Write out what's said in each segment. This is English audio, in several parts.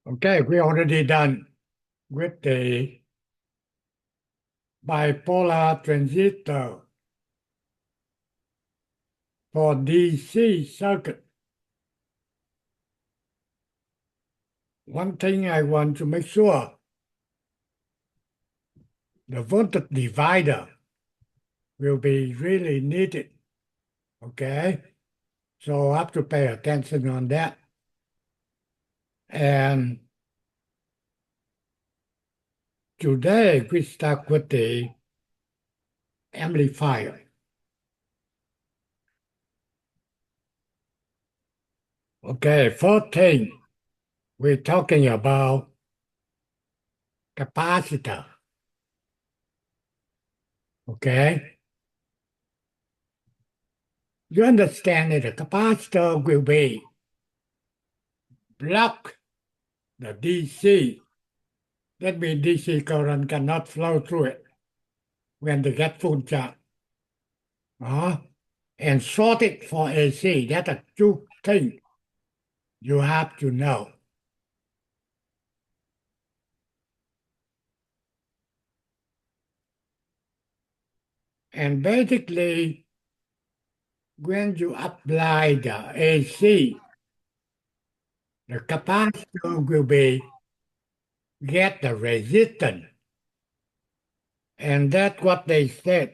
Okay, we already done with the bipolar transistor for DC circuit. One thing I want to make sure, the voltage divider will be really needed. Okay, so I have to pay attention on that. And today we start with the amplifier. Okay, first thing we're talking about capacitor. Okay, you understand that the capacitor will be block the DC. That means DC current cannot flow through it when they get full charge. And short it for AC. That's a two thing you have to know. And basically, when you apply the AC, the capacitor will be get the resistance. And that's what they said.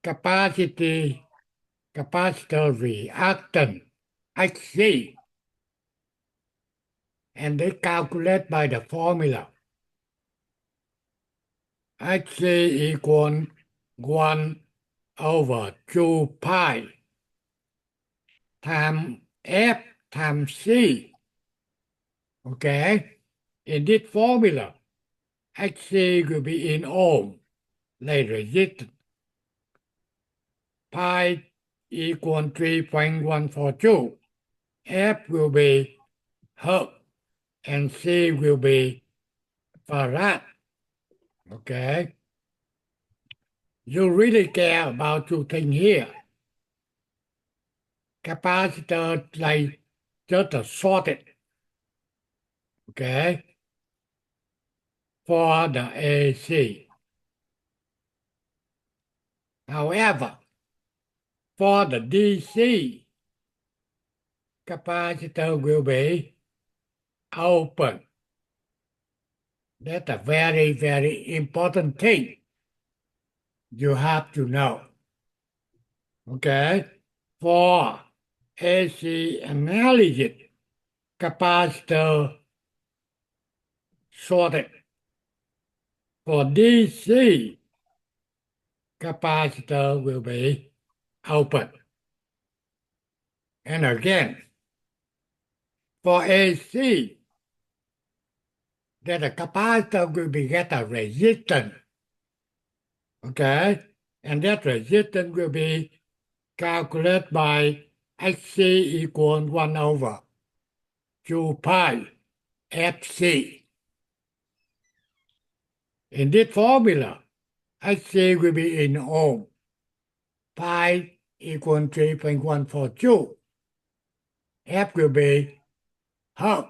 Capacity, capacitor reactance, XC. And they calculate by the formula. XC equal 1 over 2 pi times F times C. Okay? In this formula, XC will be in ohm, like resistance. Pi equal 3.142. F will be hertz, and C will be farad. Okay? You really care about two things here. Capacitor like just a shorted, okay, for the AC. However, for the DC, capacitor will be open. That's a very, very important thing you have to know. Okay? For AC analysis, capacitor shorted. For DC, capacitor will be open. And again, for AC, that the capacitor will be get a resistance. Okay? And that resistance will be calculated by XC equal 1 over 2 pi FC. In this formula, XC will be in ohm. Pi equal 3.142. F will be hertz,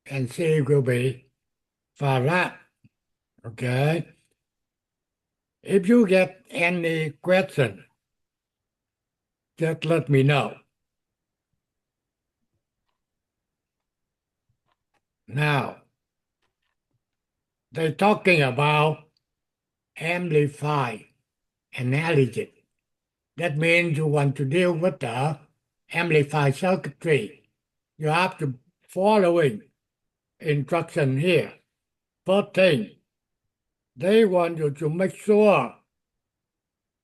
and C will be farad. Okay? If you get any question, just let me know. Now, they're talking about amplify analysis. That means you want to deal with the amplified circuitry. You have to following instruction here. First thing, they want you to make sure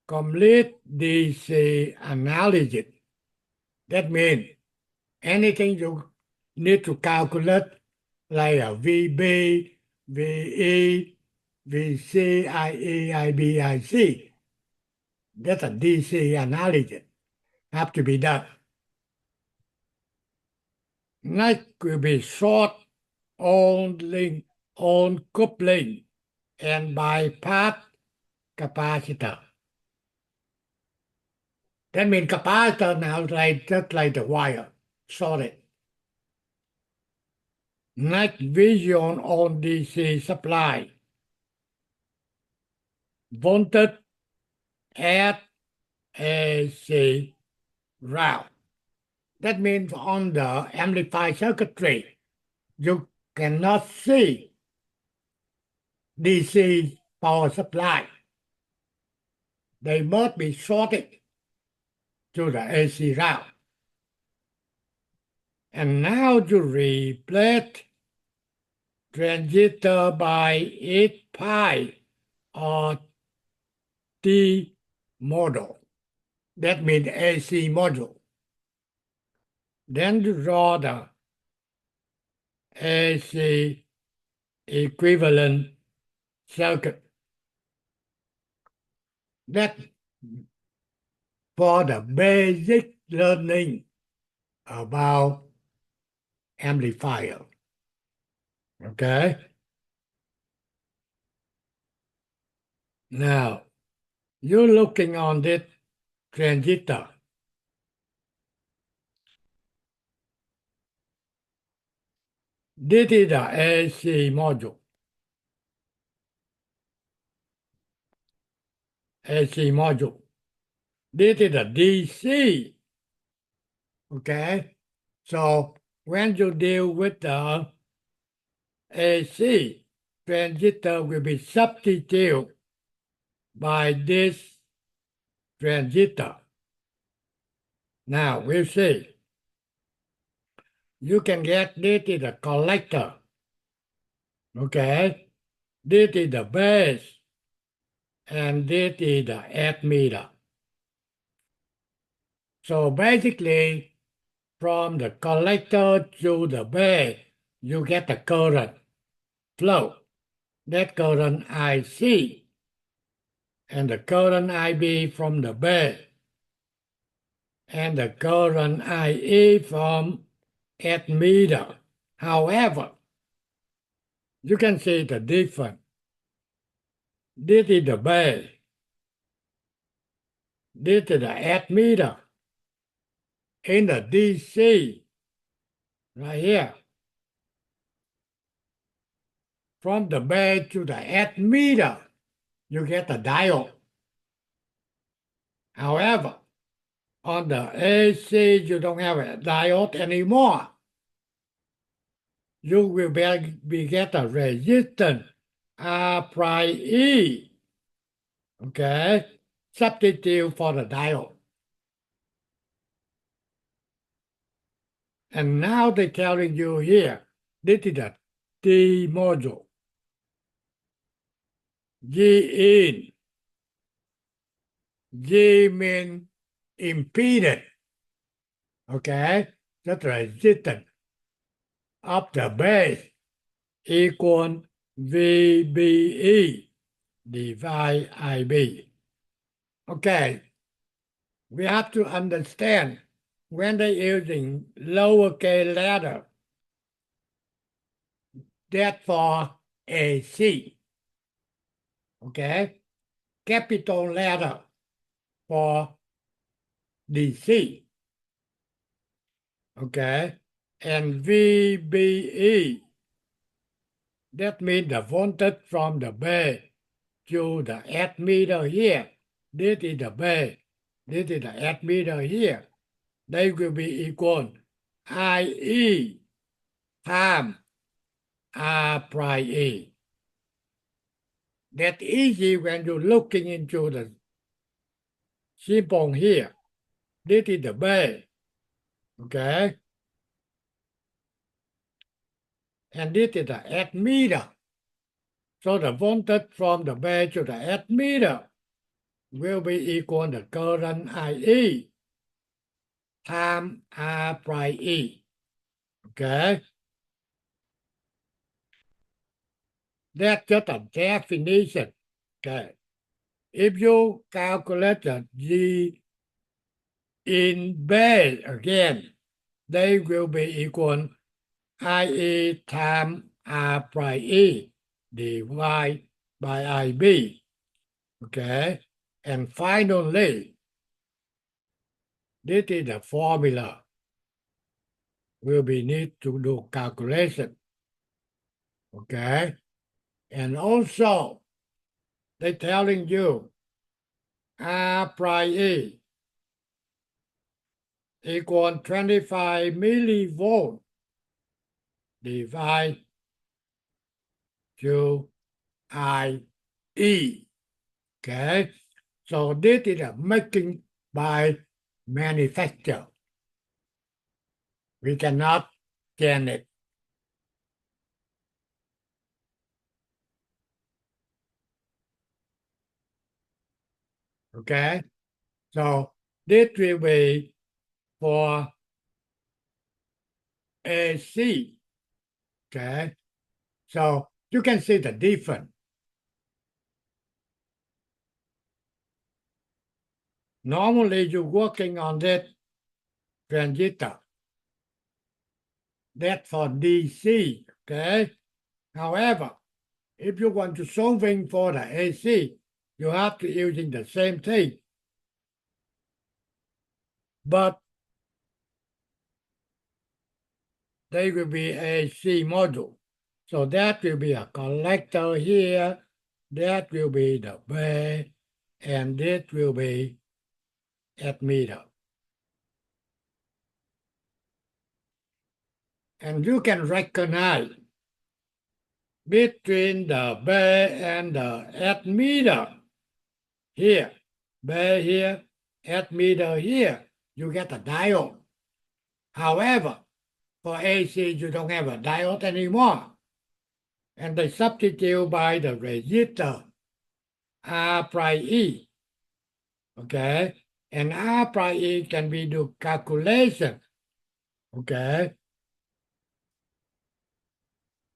complete DC analysis. That means anything you need to calculate like a VB, VE, VC, IE, IB, IC. That's a DC analysis. Have to be done. Next will be short on link, on coupling, and bypass capacitor. That means capacitor now like just like the wire. shorted. Next vision on DC supply. Voltage at AC route. That means on the amplifier circuitry, you cannot see DC power supply. They must be shorted to the AC route. And now you replace transistor by its pi or T module. That means AC module. Then you draw the AC equivalent circuit. That for the basic learning about amplifier. Okay? Now, you're looking on this transistor. This is the AC module. AC module. This is the DC. Okay? So when you deal with the AC, transistor will be substituted by this transistor. Now we'll see. You can get this is the collector. Okay? This is the base. And this is the ammeter. So basically, from the collector to the base, you get the current flow. That current IC and the current IB from the base and the current IE from ammeter. However, you can see the difference. This is the base. This is the ammeter. In the DC, right here, from the base to the ammeter, you get a diode. However, on the AC, you don't have a diode anymore. You will be get a resistance R prime E. Okay? Substitute for the diode. And now they're telling you here, this is the T module. G in. G means impedance. Okay? That's resistance of the base equal VBE divide IB. Okay, we have to understand when they're using lowercase letter, that's for AC. Okay, capital letter for DC. Okay, and VBE, that means the voltage from the base to the ammeter here. This is the base. This is the ammeter here. They will be equal IE times R prime E. That's easy when you're looking into the symbol here. This is the base. Okay? And this is the ammeter. So the voltage from the base to the ammeter will be equal to current IE times R prime E. Okay? That's just a definition. Okay. If you calculate the G in base again, they will be equal IE times R prime E divided by IB. Okay. And finally, this is the formula. will be need to do calculation. Okay. And also, they're telling you R prime E equal 25 millivolt divided to IE. Okay. So this is a making by manufacturer. We cannot change it. Okay. So this will be for AC. Okay. So you can see the difference. Normally you're working on that transistor. That's for DC. Okay. However, if you want to solving for the AC, you have to using the same thing. But they will be AC module. So that will be a collector here. That will be the base, and this will be emitter. And you can recognize between the base and the emitter here, base here, emitter here, you get a diode. However, for AC, you don't have a diode anymore. And they substitute by the resistor R prime E. Okay. And R prime E can be do calculation. Okay.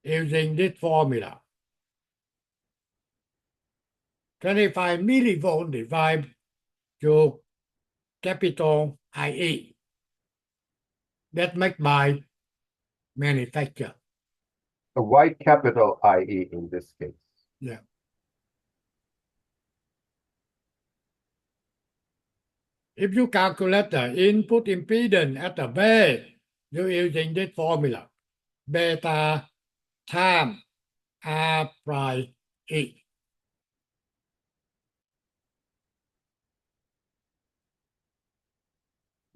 Using this formula. 25 millivolt divided to capital IE. That make by manufacturer. So why capital IE in this case? Yeah. If you calculate the input impedance at the base, you're using this formula. Beta times R prime E.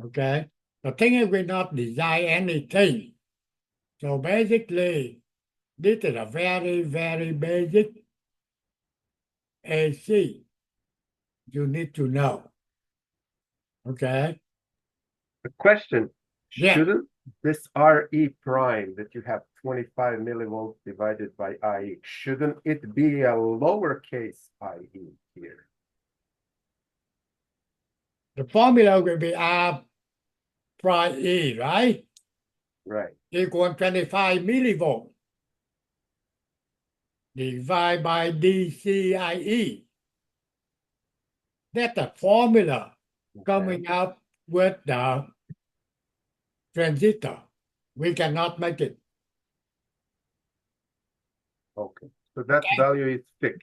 Okay. The thing is we not design anything. So basically, this is a very, very basic AC you need to know. Okay. The question, Yeah. shouldn't this RE prime that you have 25 millivolts divided by IE, shouldn't it be a lowercase IE here? The formula will be R prime E, right? Right. Equal 25 millivolt divided by DCIE. That's the formula coming out with the transistor. We cannot make it. Okay. So that value is fixed.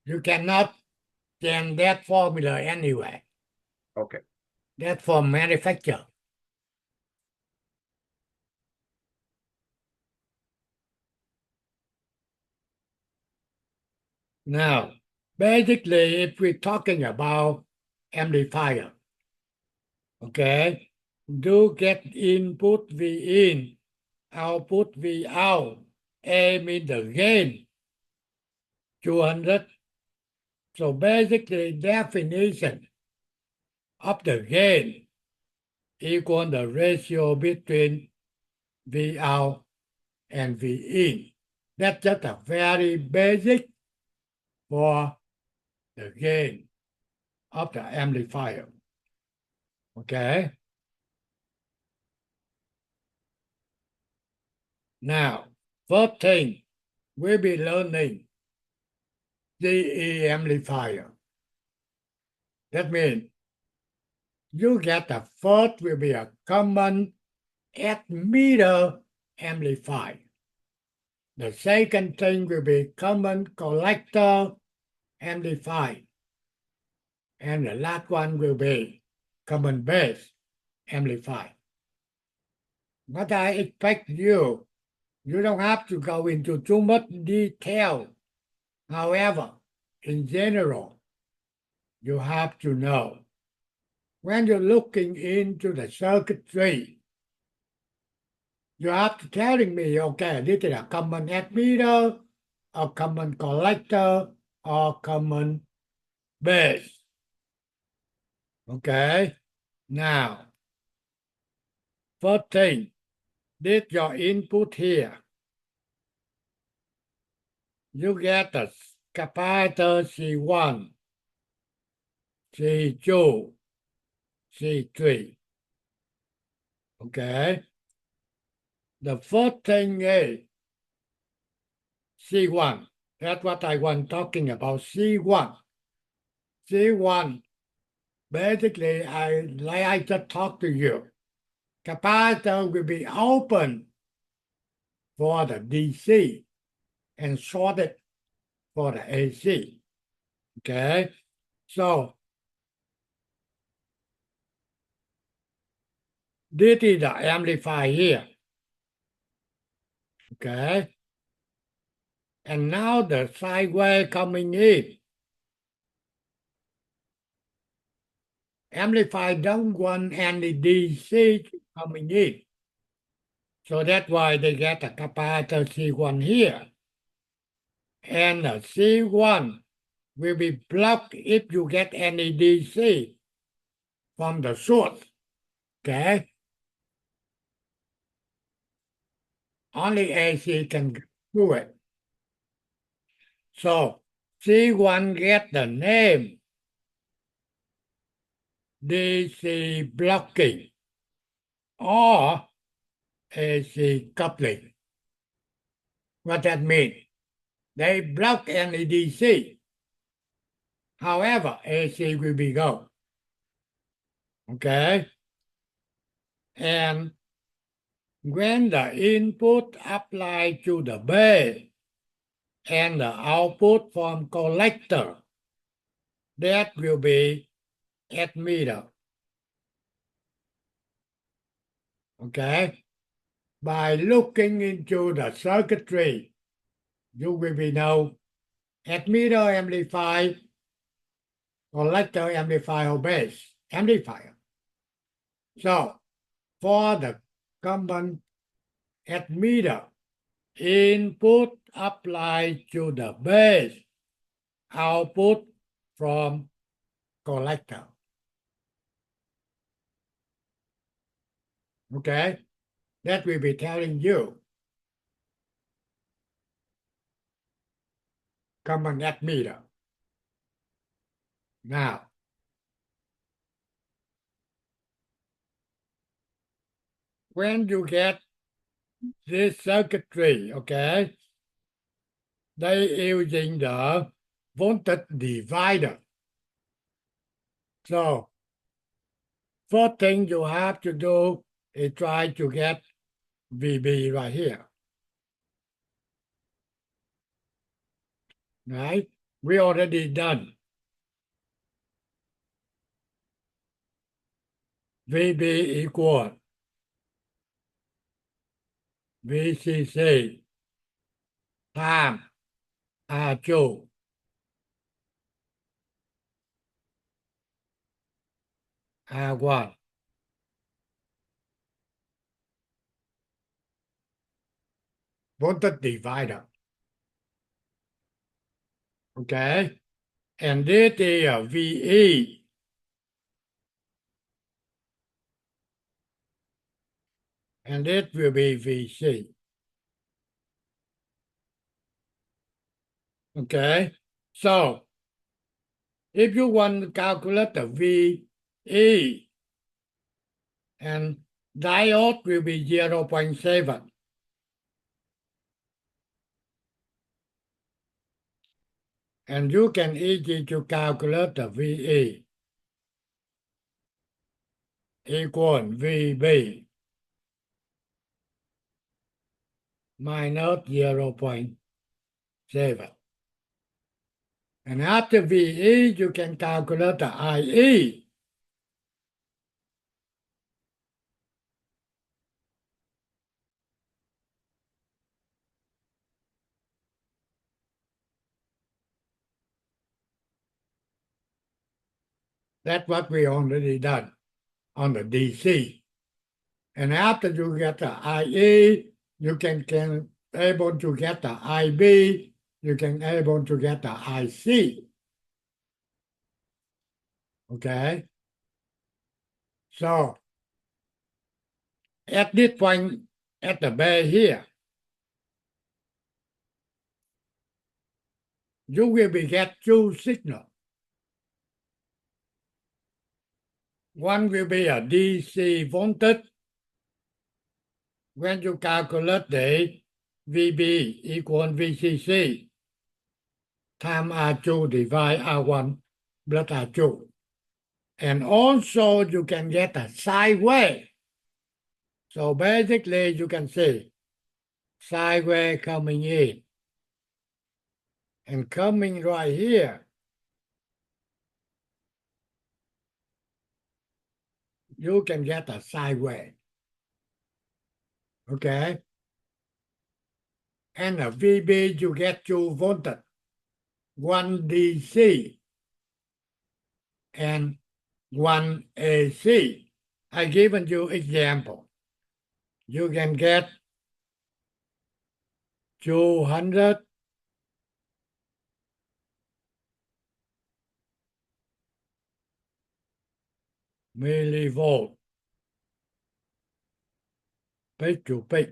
You cannot change that formula anyway. Okay. That's for manufacturer. Now, basically, if we're talking about amplifier, okay, do get input V in, output V out. A means the gain, 200. So basically, definition of the gain equal the ratio between V out and V in. That's just a very basic for the gain of the amplifier. Okay. Now, first thing we'll be learning GE amplifier. That means you get the first will be a common emitter amplifier. The second thing will be common collector amplifier. And the last one will be common base amplifier. what I expect you. You don't have to go into too much detail. However, in general, you have to know when you're looking into the circuitry, you have to telling me, okay, this is a common emitter, a common collector, or common base. Okay, now, first thing, this your input here. You get a capacitor C1, C2, C3. Okay, the first thing is C1. That's what I was talking about, C1. C1, basically, like I just talked to you, capacitor will be open for the DC and shorted for the AC. Okay, so this is the amplifier here. Okay, and now the sine wave coming in. Amplifier don't want any DC coming in. So that's why they get a capacitor C1 here. And the C1 will be blocked if you get any DC from the source. Okay? Only AC can do it. So C1 get the name DC blocking or AC coupling. What that means? They block any DC. However, AC will be go. Okay? And when the input applied to the base and the output from collector, that will be emitter. Okay? By looking into the circuitry, you will be know emitter amplifier, collector amplifier, base amplifier. So for the common emitter, input applied to the base, output from collector. Okay, that will be telling you common emitter. Now, when you get this circuitry, okay, they using the voltage divider. So first thing you have to do is try to get VB right here. Right? We already done. VB equal VCC times R2 R1. Voltage divider. Okay? And this is VE. And this will be VC. Okay? So, if you want to calculate the VE, and diode will be 0.7. And you can easy to calculate the VE equal VB minus 0.7. And after VE, you can calculate the IE. That's what we already done on the DC. And after you get the IE, you can able to get the IB, you can able to get the IC. Okay? So at this point, at the bay here, you will be get two signals. One will be a DC voltage. When you calculate the VB equal VCC times R2 divide R1 plus R2. And also you can get a sine wave. So basically you can see sine wave coming in and coming right here. You can get a sine wave. Okay? And a VB you get 2 voltage, 1 DC and 1 AC. I given you example. You can get 200 millivolt peak to peak.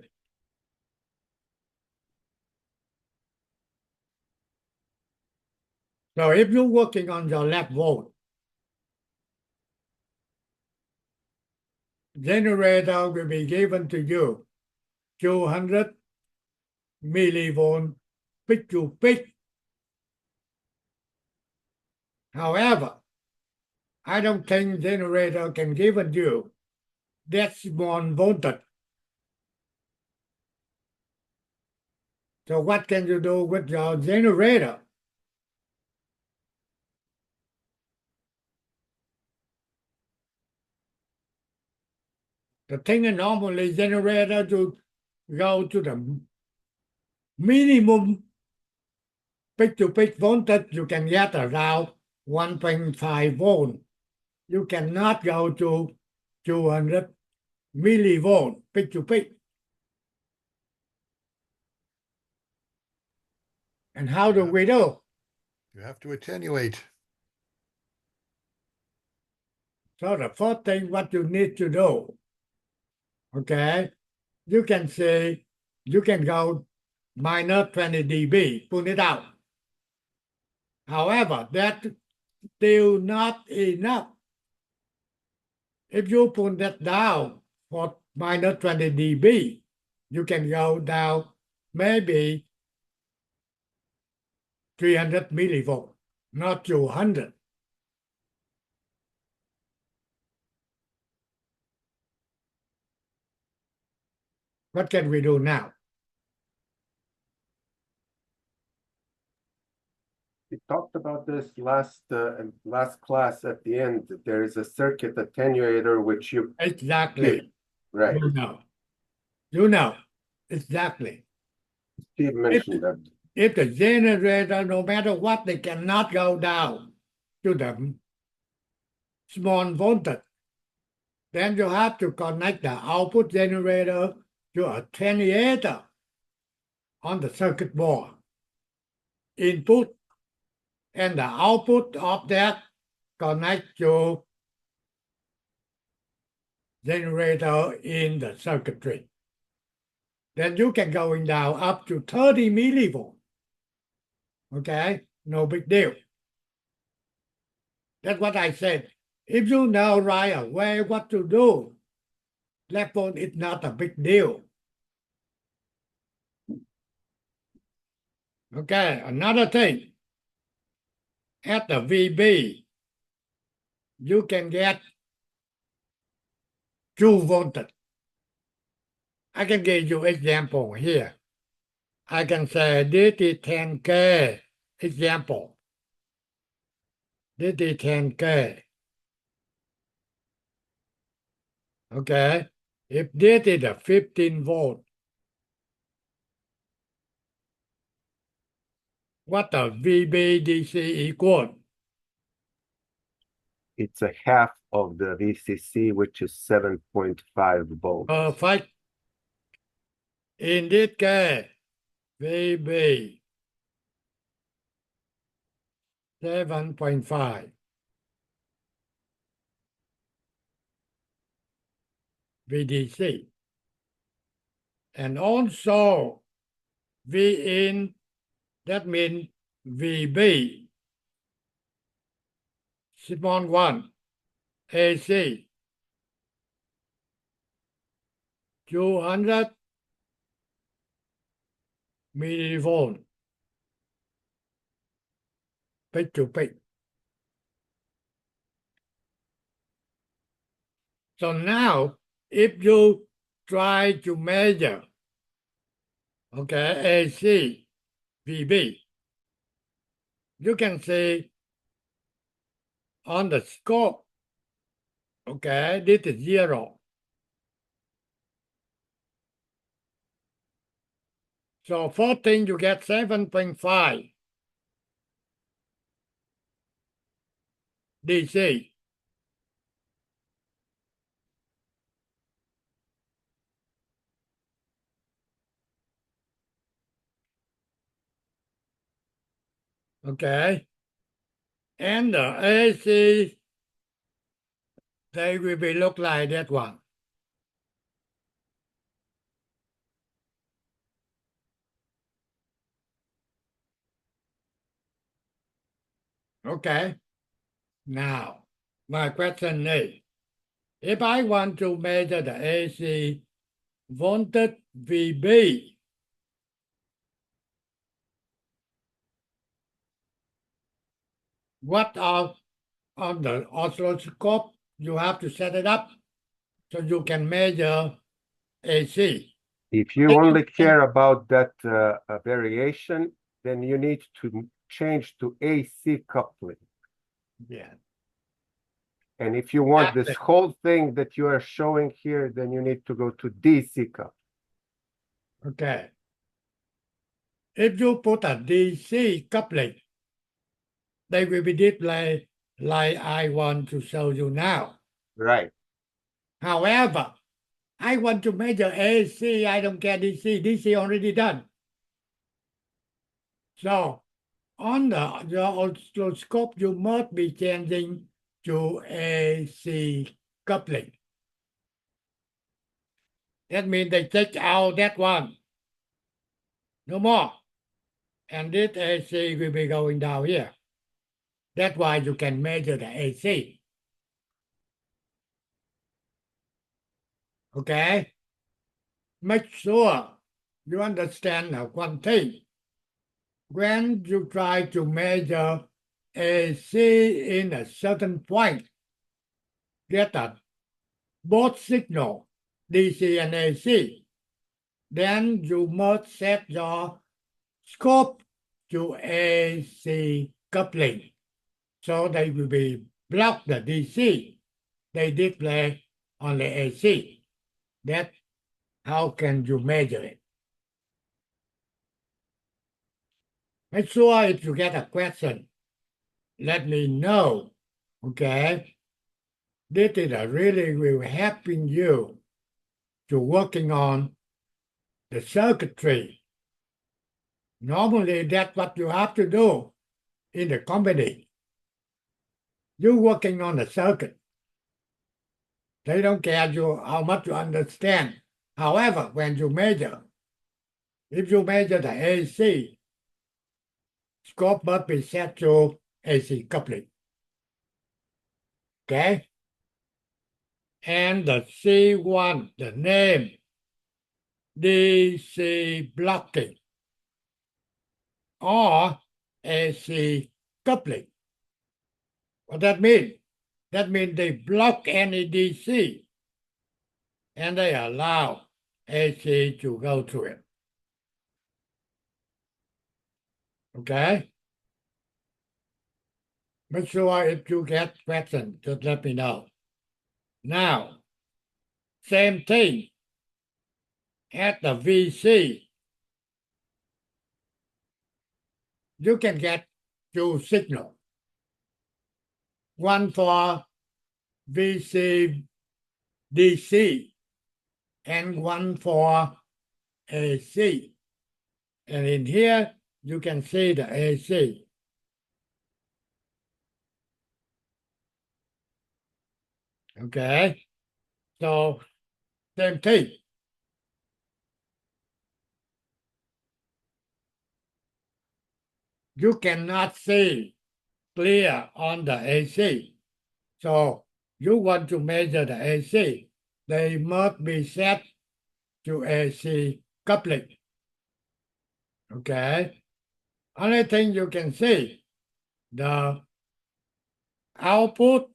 So if you're working on your lab volt, generator will be given to you 200 millivolt peak to peak. However, I don't think generator can give you that small voltage. So what can you do with your generator? The thing is normally generator to go to the minimum peak-to-peak voltage, you can get around 1.5 volt. You cannot go to 200 millivolt peak-to-peak. And how do we do? You have to attenuate. So the first thing what you need to do, okay, you can say, you can go minus 20 dB, pull it out. However, that's still not enough. If you pull that down for minus 20 dB, you can go down maybe 300 millivolt, not 200. What can we do now? We talked about this last class at the end. There is a circuit attenuator which you Exactly. right. You know, exactly. Steve mentioned that. If the generator, no matter what, they cannot go down to the small voltage, then you have to connect the output generator to a attenuator on the circuit board. Input and the output of that connect to generator in the circuitry. Then you can going down up to 30 millivolt. Okay, no big deal. That's what I said. If you know right away what to do, left volt is not a big deal. Okay, another thing. At the VB, you can get 2 voltage. I can give you example here. I can say this is 10K example. This is 10K. Okay, if this is a 15 volt, what the VB DC equal? It's a half of the VCC, which is 7.5 volts. Perfect. In this case, VB 7.5. VDC. And also V in, that means VB, small 1, AC, 200 millivolt, peak to peak. So now, if you try to measure, okay, AC, VB, you can see on the scope, okay, this is 0. So 14, you get 7.5 DC. Okay. And the AC, they will be look like that one. Okay. Now, my question is, if I want to measure the AC voltage VB, what are on the oscilloscope you have to set it up so you can measure AC. If you only care about that variation, then you need to change to AC coupling. Yeah. And if you want That's this it. whole thing that you are showing here, then you need to go to DC coupling. Okay. If you put a DC coupling, they will be displayed like I want to show you now. Right. However, I want to measure AC, I don't care DC. DC already done. So on your oscilloscope, you must be changing to AC coupling. That means they take out that one. No more. And this AC will be going down here. That's why you can measure the AC. Okay? Make sure you understand one thing. When you try to measure AC in a certain point, get a both signal, DC and AC, then you must set your scope to AC coupling. So they will be block the DC. They display on the AC. That's how can you measure it. Make sure if you get a question, let me know. Okay? This is a really will helping you to working on the circuitry. Normally, that's what you have to do in the company. You're working on the circuit. They don't care you how much you understand. However, when you measure, if you measure the AC, scope must be set to AC coupling. Okay? And the C1, the name, DC blocking or AC coupling. What that mean? That means they block any DC and they allow AC to go through it. Okay? Make sure if you get questions, just let me know. Now, same thing at the VC. You can get two signal. one for VC DC, and one for AC. And in here, you can see the AC. Okay, so same thing. You cannot see clear on the AC. So you want to measure the AC. They must be set to AC coupling. Okay. Only thing you can see, the output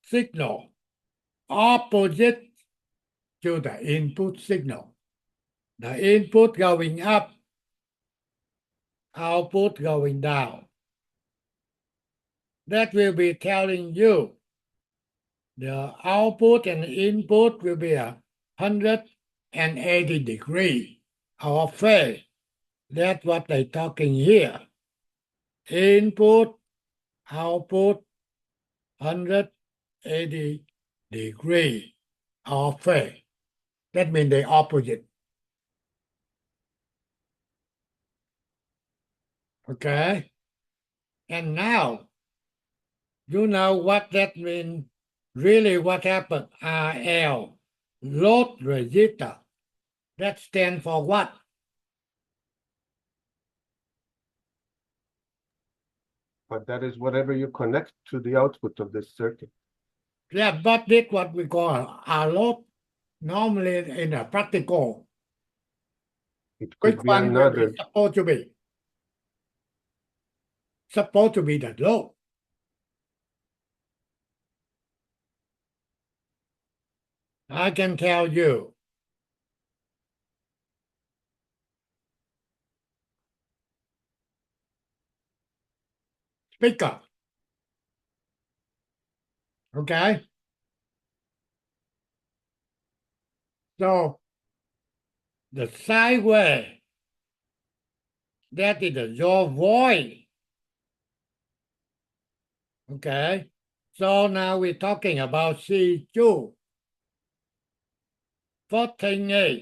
signal opposite to the input signal. The input going up, output going down. That will be telling you the output and input will be 180 degrees of phase. That's what they're talking here. Input, output, 180 degrees of phase. That means they opposite. Okay? And now, you know what that means. Really what happened? RL, load resistor. That stands for what? But that is whatever you connect to the output of this circuit. Yeah, but this what we call a load. Normally in a practical, It which could be one will another. be supposed to be? Supposed to be the load. I can tell you. Speaker. Okay? So the sideway, that is your voice. Okay? So now we're talking about C2. First thing is,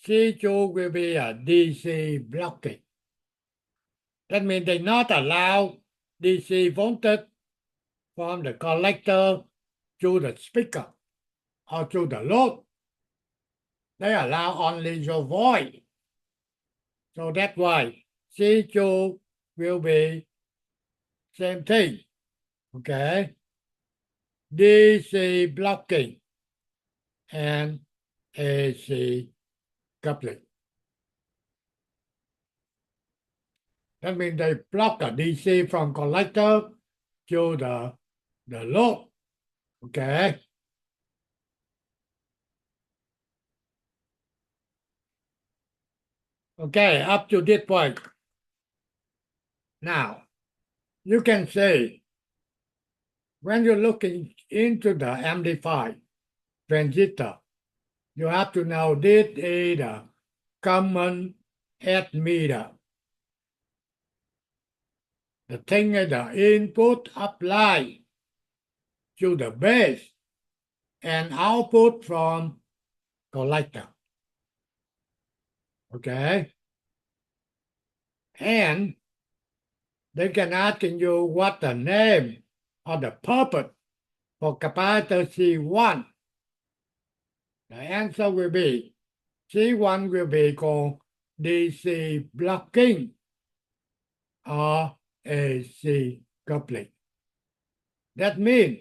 C2 will be a DC blocking. That means they not allow DC voltage from the collector to the speaker or to the load. They allow only your voice. So that's why C2 will be same thing. Okay? DC blocking and AC coupling. That means they block the DC from collector to the load. Okay? Okay, up to this point. Now, you can say, when you're looking into the amplifier transistor, you have to know this is the common admitter. The thing is the input applied to the base and output from collector. Okay? And they can ask you what the name or the purpose for capacitor C1. The answer will be C1 will be called DC blocking or AC coupling. That means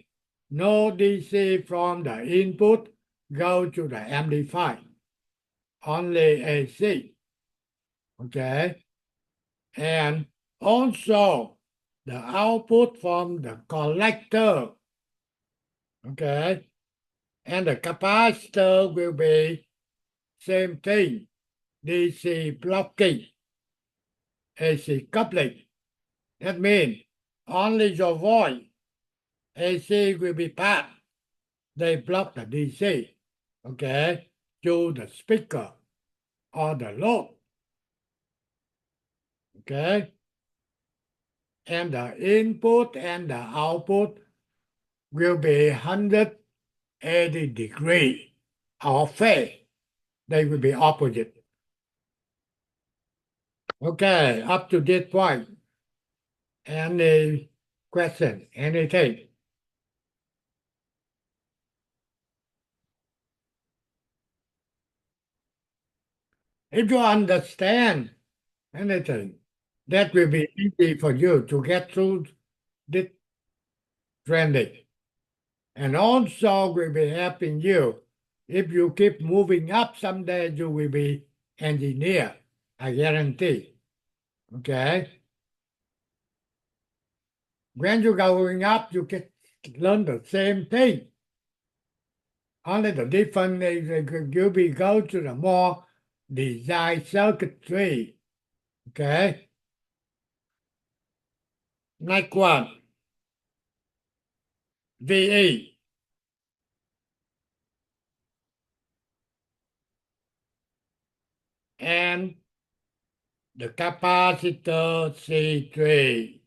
no DC from the input go to the amplifier, only AC. Okay? And also the output from the collector. Okay? And the capacitor will be same thing, DC blocking, AC coupling. That means only your voice, AC will be passed. They block the DC, okay, to the speaker or the load. Okay? and the input and the output will be 180 degrees of phase. They will be opposite. Okay, up to this point. Any question? Anything? If you understand anything, that will be easy for you to get through this training. And also will be helping you. If you keep moving up, someday you will be engineer. I guarantee. Okay? When you're going up, you can learn the same thing. Only the difference is you will go to the more design circuitry. Okay? Next one. VE. And the capacitor C3.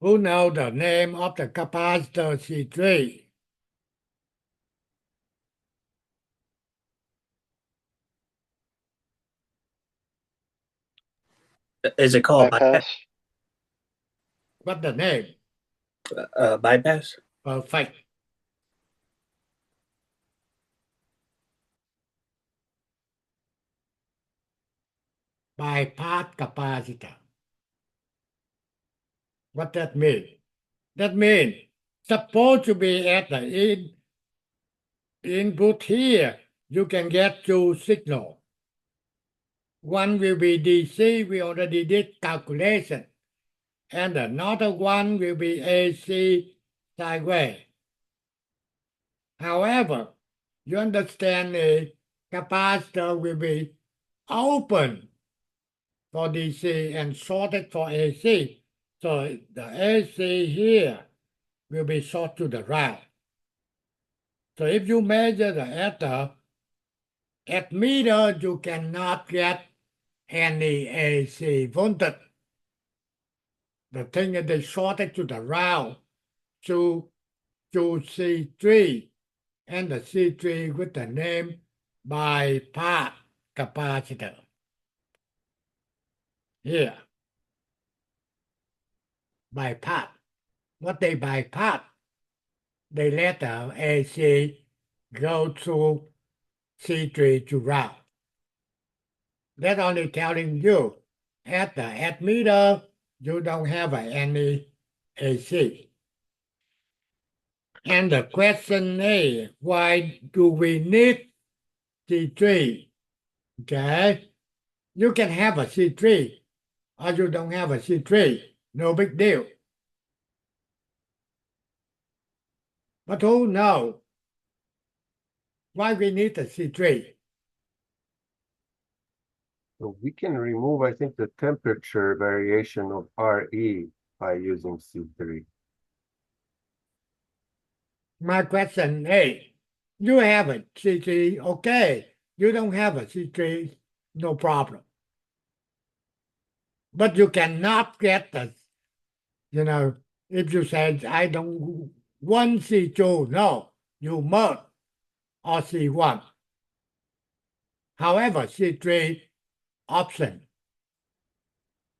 Who knows the name of the capacitor C3? Is it called bypass? What's the name? Bypass? Perfect. Bypass capacitor. What that mean? That means supposed to be at the input here, you can get two signals. One will be DC, we already did calculation. And another one will be AC sideways. However, you understand the capacitor will be open for DC and shorted for AC. So the AC here will be short to the right. So if you measure the ether, at meter you cannot get any AC voltage. The thing is they shorted to the right to C3 and the C3 with the name bypass capacitor. Here. Bypass. What they bypass? They let the AC go through C3 to route. That's only telling you at the admitter you don't have any AC. And the question is, why do we need C3? Okay, you can have a C3 or you don't have a C3, no big deal. But who knows why we need a C3? So we can remove, I think, the temperature variation of RE by using C3. My question is, you have a C3, okay. You don't have a C3, no problem. But you cannot get the, if you say, I don't want C2, no, you must, or C1. However, C3 option,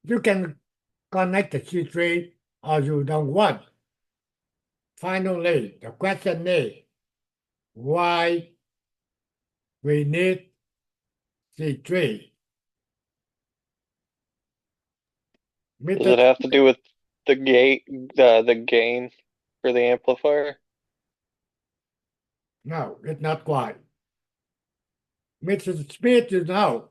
you can connect the C3 or you don't want. Finally, the question is, why we need C3? Does it have to do with the gate, the gain for the amplifier? No, it's not quite. Mr. Smith, you know.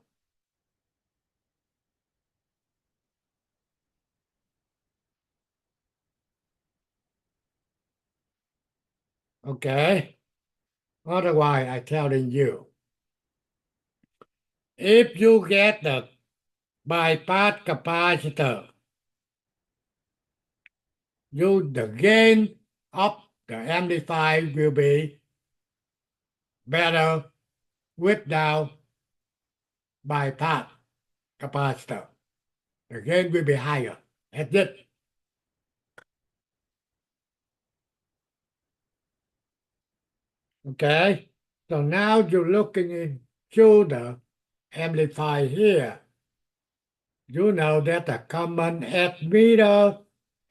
Okay. Otherwise, I'm telling you. If you get the bypass capacitor, the gain of the amplifier will be better without bypass capacitor. The gain will be higher. That's it. Okay, so now you're looking into the amplifier here. You know that a common emitter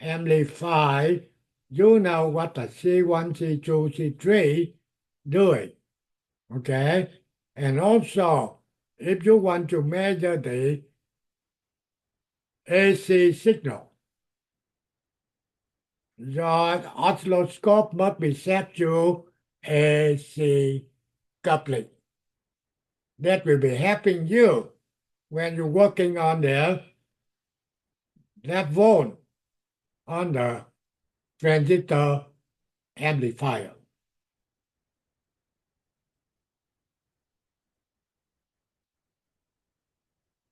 amplifier, you know what the C1, C2, C3 doing. Okay, and also if you want to measure the AC signal, your oscilloscope must be set to AC coupling. That will be helping you when you're working on the left volt on the transistor amplifier.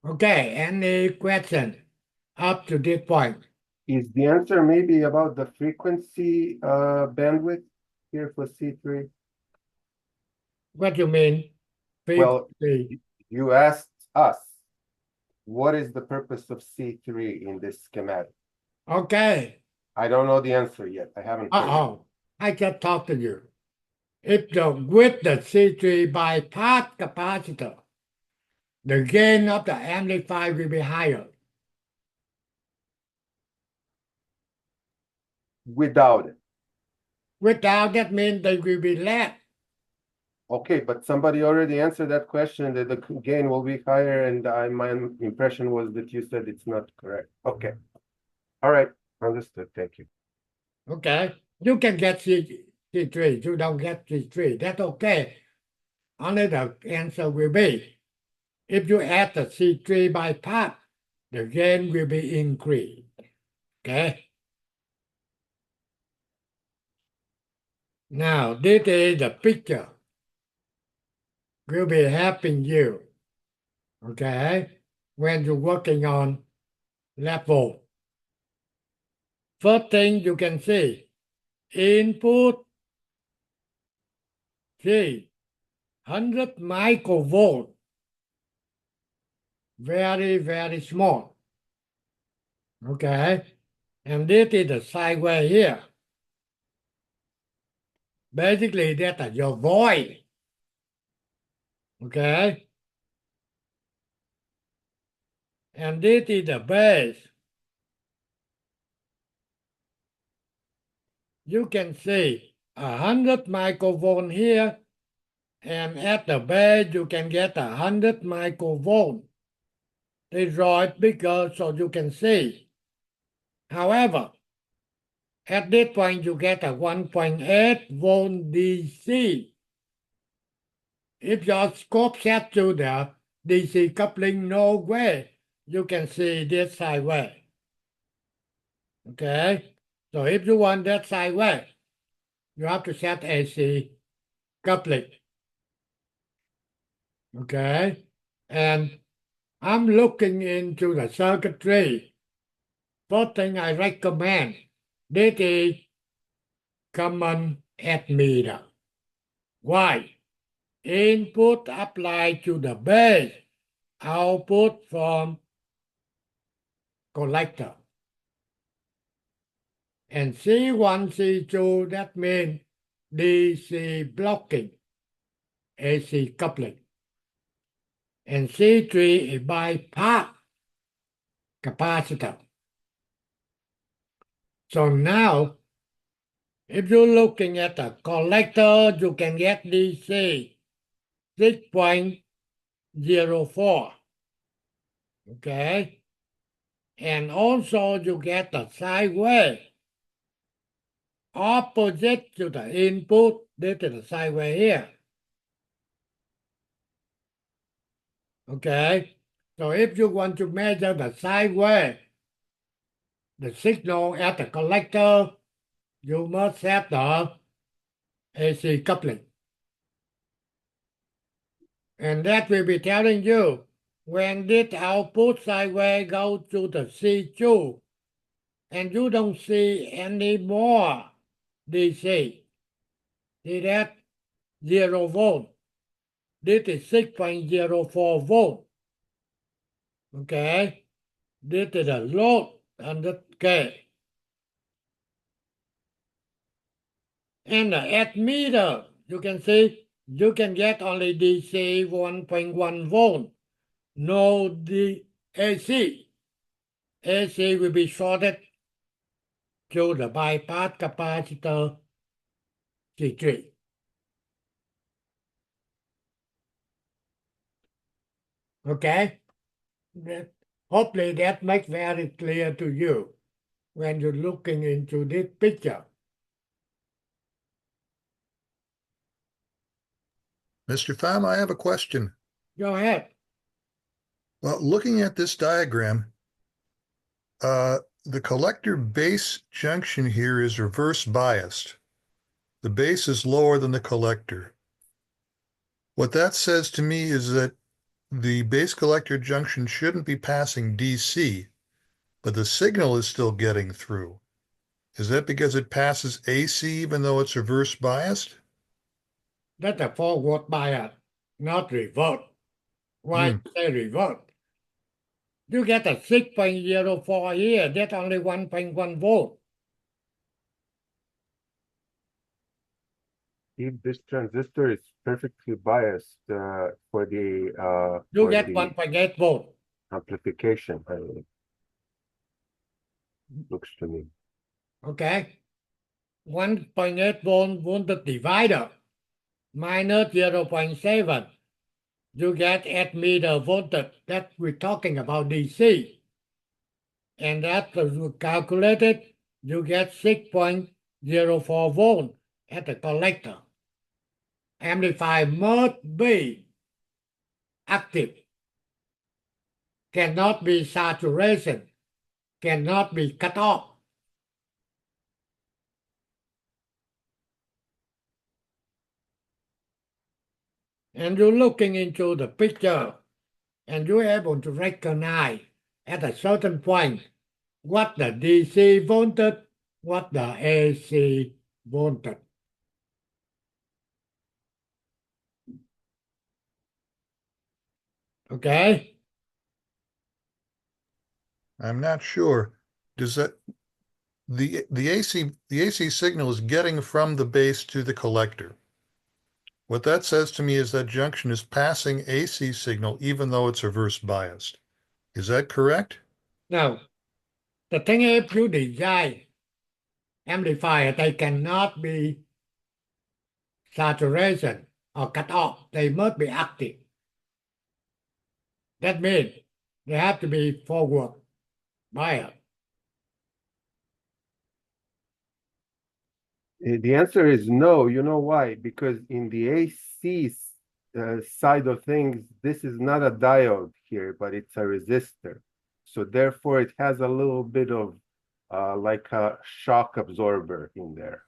Okay, any question up to this point? Is the answer maybe about the frequency bandwidth here for C3? What do you mean? Well, Frequency. you asked us, what is the purpose of C3 in this schematic? Okay. I don't know the answer yet. I haven't heard it. Uh-oh. I just talked to you. If with the C3 bypass capacitor, the gain of the amplifier will be higher. Without it. Without that means they will be less. Okay, but somebody already answered that question that the gain will be higher, and my impression was that you said it's not correct. Okay. All right. Understood. Thank you. Okay. You can get C3. You don't get C3. That's okay. Only the answer will be if you add the C3 bypass, the gain will be increased. Okay. Now, this is the picture. Will be helping you. Okay. When you're working on level. First thing you can see, input, see, 100 microvolt, very, very small. Okay, and this is the sideway here. Basically, that's your void. Okay, and this is the base. You can see 100 microvolt here, and at the base you can get 100 microvolt. They draw it bigger so you can see. However, at this point you get a 1.8 volt DC. If your scope set to the DC coupling, no way you can see this sideway. Okay, so if you want that sideway, you have to set AC coupling. Okay, and I'm looking into the circuitry. First thing I recommend, this is common emitter. Why? Input applied to the base, output from collector. And C1, C2, that means DC blocking, AC coupling. And C3 is bypass capacitor. So now, if you're looking at a collector, you can get DC 6.04. Okay? And also you get the sideway opposite to the input. This is the sideway here. Okay? So if you want to measure the sideway, the signal at the collector, you must have the AC coupling. And that will be telling you when this output sideway goes to the C2 and you don't see any more DC. See that? 0 volt. This is 6.04 volt. Okay? This is a load 100K. And the emitter you can see you can get only DC 1.1 volt, no the AC. AC will be shorted to the bypass capacitor C3. Okay? Hopefully that makes very clear to you when you're looking into this picture. Mr. Pham, I have a question. Go ahead. Well, looking at this diagram, the collector base junction here is reverse biased. The base is lower than the collector. What that says to me is that the base collector junction shouldn't be passing DC, but the signal is still getting through. Is that because it passes AC even though it's reverse biased? That's a forward bias, not reverse. Why say reverse? You get a 6.04 here, that's only 1.1 volt. If this transistor is perfectly biased for the You for get the 1.8 volt. amplification, looks to me. Okay? 1.8 volt voltage divider minus 0.7. You get 8 meter voltage. That we're talking about DC. And that was calculated, you get 6.04 volt at the collector. Amplifier must be active. Cannot be saturation. Cannot be cut off. And you're looking into the picture and you're able to recognize at a certain point what the DC voltage, what the AC voltage. Okay? I'm not sure. Does that the AC signal is getting from the base to the collector? What that says to me is that junction is passing AC signal even though it's reverse biased. Is that correct? Now, the thing is, if you design amplifier, they cannot be saturation or cut off. They must be active. That means they have to be forward biased. The answer is no. You know why? Because in the AC side of things, this is not a diode here, but it's a resistor. So therefore, it has a little bit of like a shock absorber in there.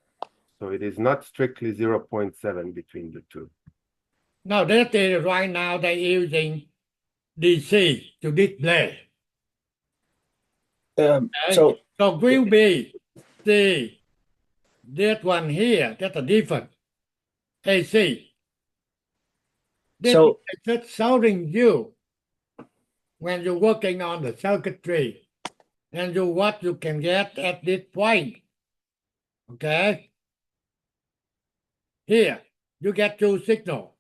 So it is not strictly 0.7 between the two. Now, that is right now they're using DC to display. So So will be the that one here, that's a different AC. So- It's just showing you when you're working on the circuitry and you what you can get at this point. Okay? Here, you get two signals.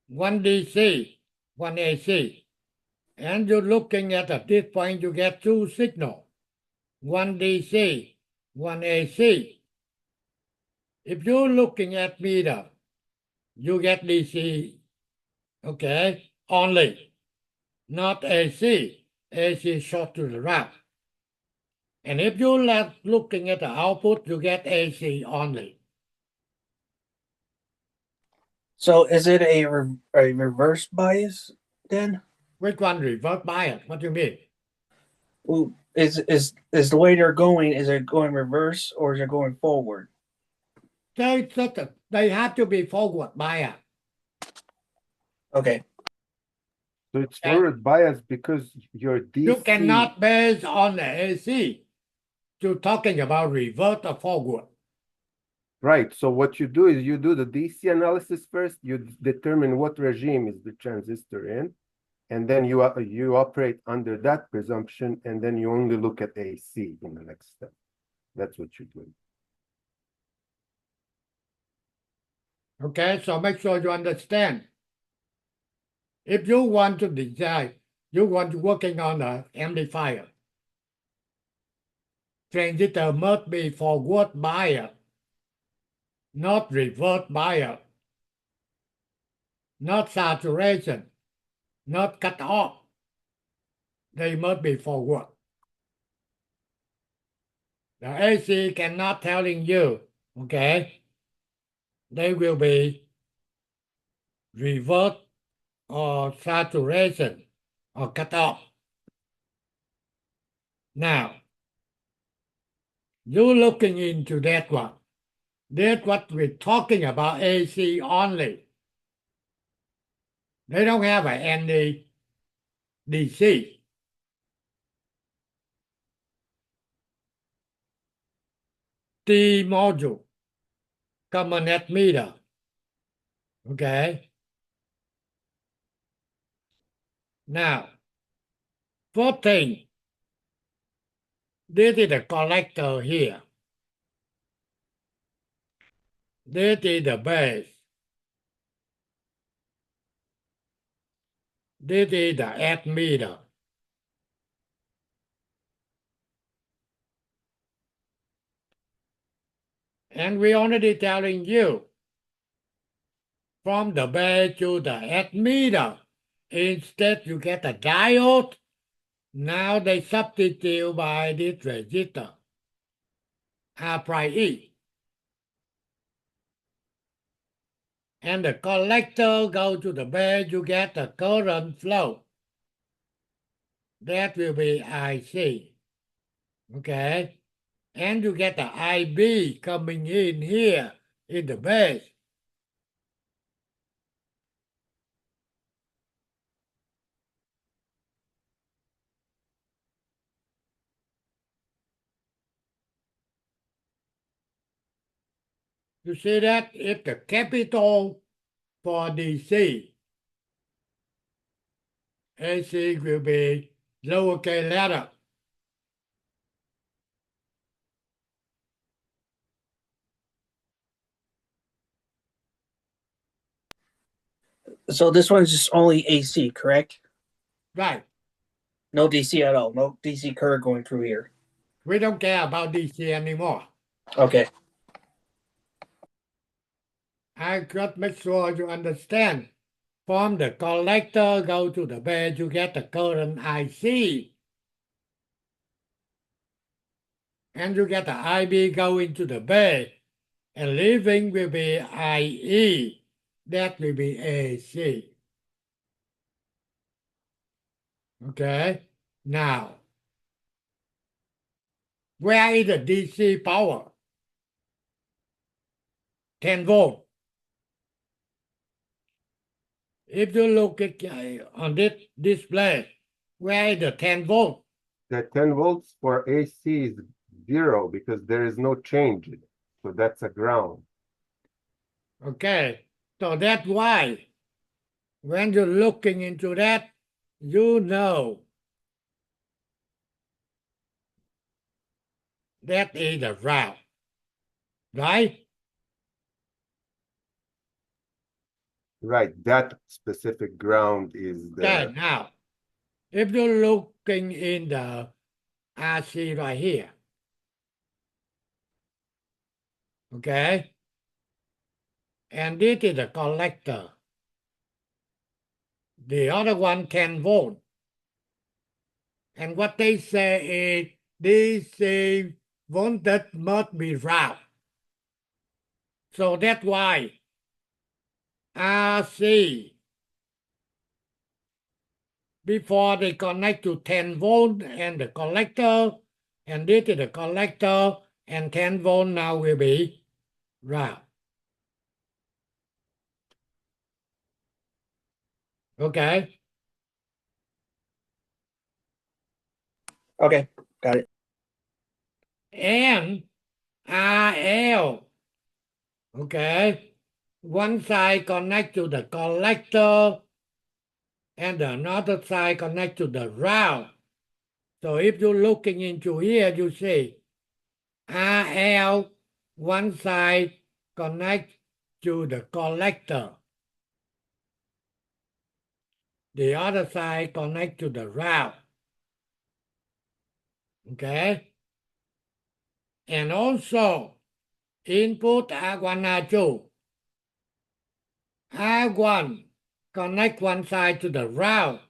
One DC, one AC. And you're looking at this point, you get two signals. One DC, one AC. If you're looking at meter, you get DC, okay, only, not AC. AC short to the right. And if you're looking at the output, you get AC only. So is it a reverse bias then? Which one reverse bias? What do you mean? Well, is the way they're going? Is it going reverse or is it going forward? They have to be forward bias. Okay. So it's forward bias because your DC. You cannot base on the AC. You're talking about reverse or forward. Right. So what you do is you do the DC analysis first. You determine what regime is the transistor in, and then you operate under that presumption, and then you only look at AC in the next step. That's what you do. Okay, so make sure you understand. If you want to design, you want to working on an amplifier, transistor must be forward bias, not reverse bias, not saturation, not cut off. They must be forward. The AC cannot telling you, okay, they will be reverse or saturation or cut off. Now, you looking into that one. That's what we're talking about, AC only. They don't have any DC. T module, common net meter. Okay. Now, first thing, this is the collector here. This is the base. This is the amp meter. And we already telling you from the base to the amp meter. Instead, you get a diode. Now they substitute by this resistor, R prime E. And the collector go to the base, you get the current flow. That will be IC. Okay? And you get the IB coming in here in the base. You see that? It's the capital for DC. AC will be lowercase letter. So this one's just only AC, correct? Right. No DC at all. No DC current going through here. We don't care about DC anymore. Okay. I got make sure you understand. From the collector go to the base, you get the current IC. And you get the IB go into the base. And leaving will be IE. That will be AC. Okay? Now, where is the DC power? 10 volt. If you look at on this display, where is the 10 volt? The 10 volts for AC is 0 because there is no change. So that's a ground. Okay, so that's why when you're looking into that, you know that is the route, right? Right, that specific ground is Okay, the now, if you're looking in the RC right here, okay, and this is the collector. The other one 10 volt. And what they say is DC voltage must be route. So that's why RC, before they connect to 10 volt and the collector, and this is the collector, and 10 volt now will be route. Okay? Okay. Got it. And RL, okay? One side connect to the collector, and another side connect to the route. So if you're looking into here, you see RL, one side connect to the collector. The other side connect to the route. Okay? And also input R1, R2. R1 connect one side to the route.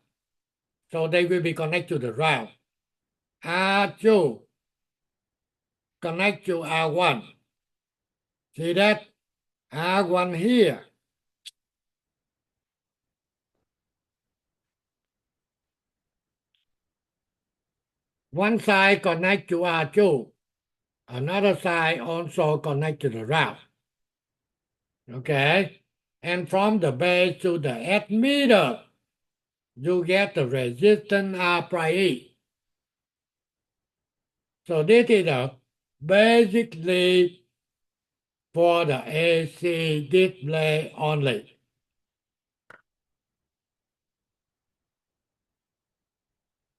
So they will be connected to the route. R2 connect to R1. See that? R1 here. One side connect to R2. Another side also connect to the route. Okay? And from the base to the admitter, you get the resistance R prime E. So this is basically for the AC display only.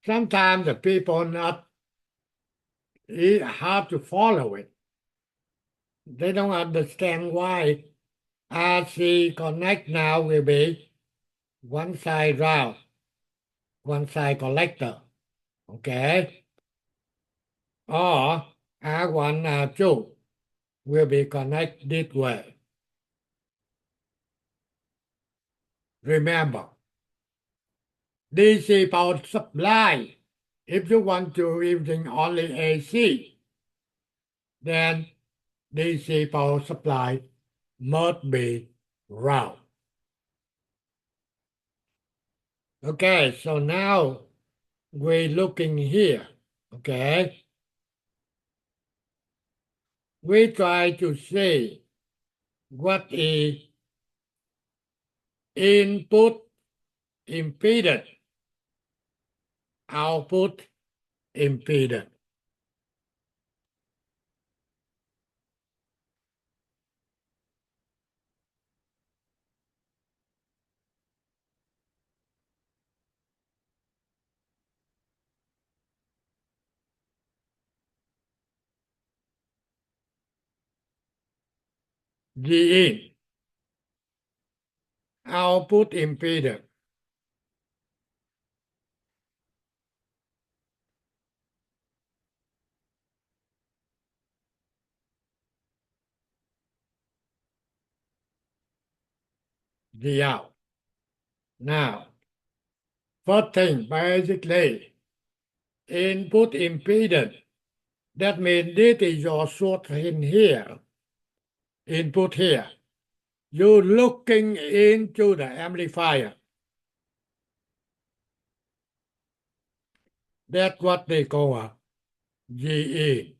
Sometimes the people not hard to follow it. They don't understand why RC connect now will be one side route, one side collector. Okay? Or R1, R2 will be connected this way. Remember, DC power supply, if you want to using only AC, then DC power supply must be route. Okay, so now we're looking here. Okay, we try to see what is input impedance, output impedance. The in, output impedance. The out. Now, first thing, basically, input impedance. That means this is your source in here, input here. You're looking into the amplifier. That's what they call a GE.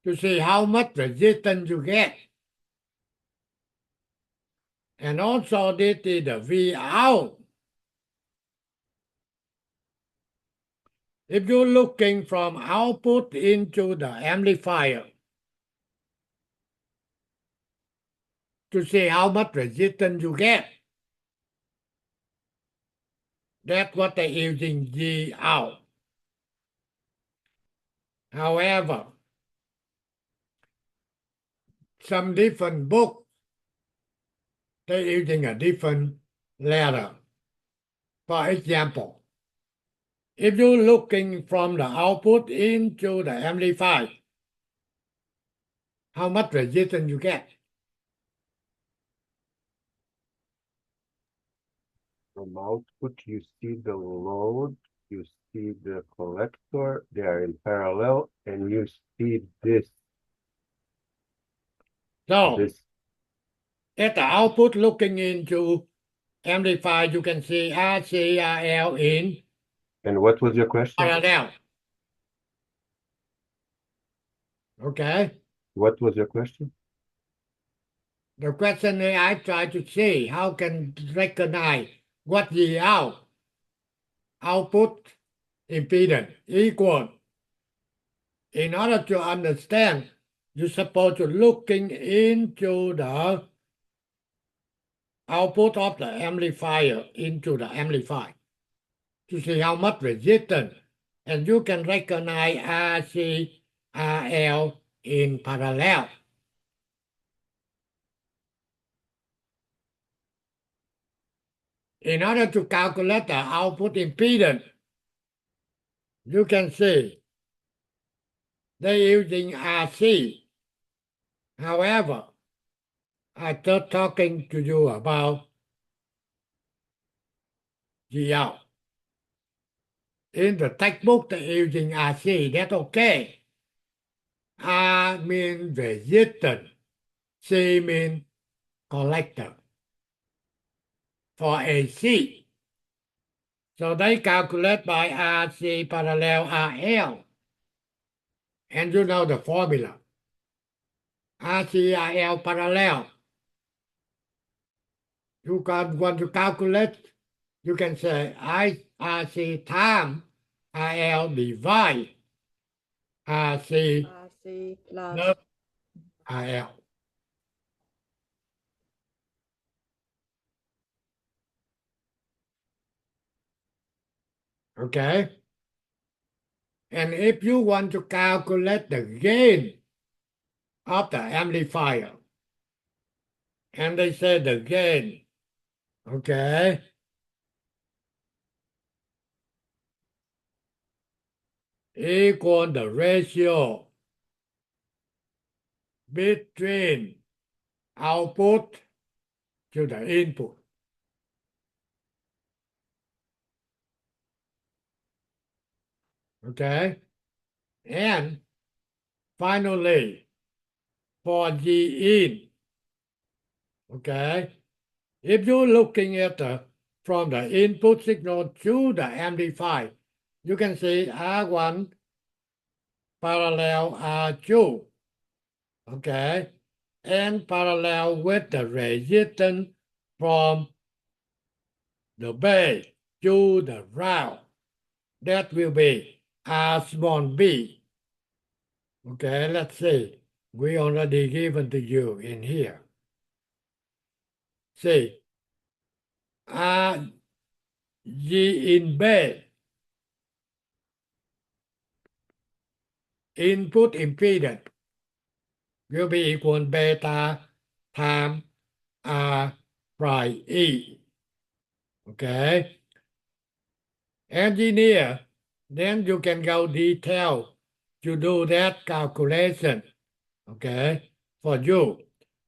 To see how much resistance you get. And also this is the V out. If you're looking from output into the amplifier to see how much resistance you get, that's what they're using G out. However, some different books, they're using a different letter. For example, if you're looking from the output into the amplifier, how much resistance you get? From output, you see the load, you see the collector, they are in parallel, and you see this. So, This at the output looking into amplifier, you can see RC, RL in and what was your question? parallel. Okay? What was your question? The question is I try to see how can recognize what the output impedance equal. In order to understand, you're supposed to looking into the output of the amplifier into the amplifier to see how much resistance, and you can recognize RC, RL in parallel. in order to calculate the output impedance, you can see they're using RC. However, I start talking to you about GL. In the textbook, they're using RC. That's okay. R means resistance. C means collector for AC. So they calculate by RC parallel RL. And you know the formula. RC RL parallel. You can want to calculate, you can say RC times RL divide RC RC plus plus RL. Okay? And if you want to calculate the gain of the amplifier, and they say the gain, okay, equal the ratio between output to the input. Okay? And finally, for G in, okay, if you're looking at from the input signal to the amplifier, you can see R1 parallel R2, okay, and parallel with the resistance from the base to the ground. That will be R small b. Okay, let's see. We already given to you in here. See, R G in base, input impedance will be equal beta times R prime E. Okay? Engineer, then you can go detail to do that calculation. Okay? For you.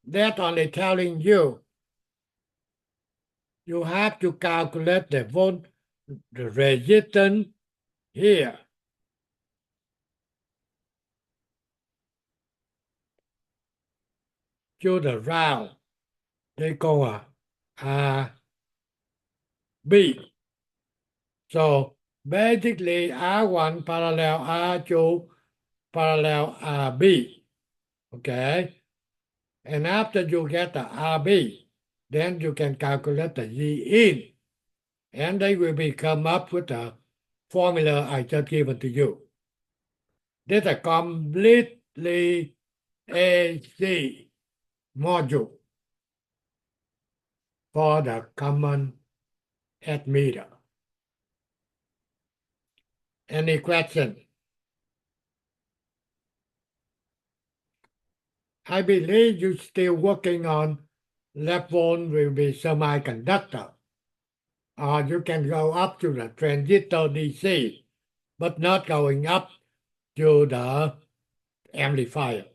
That only telling you you have to calculate the resistance here. To the round. They call B. So basically R1 parallel R2 parallel RB. Okay? And after you get the RB, then you can calculate the G in. And they will be come up with the formula I just given to you. This is a completely AC module for the common admitter. Any question? I believe you're still working on left phone will be semiconductor. Or you can go up to the transistor DC, but not going up to the amplifier.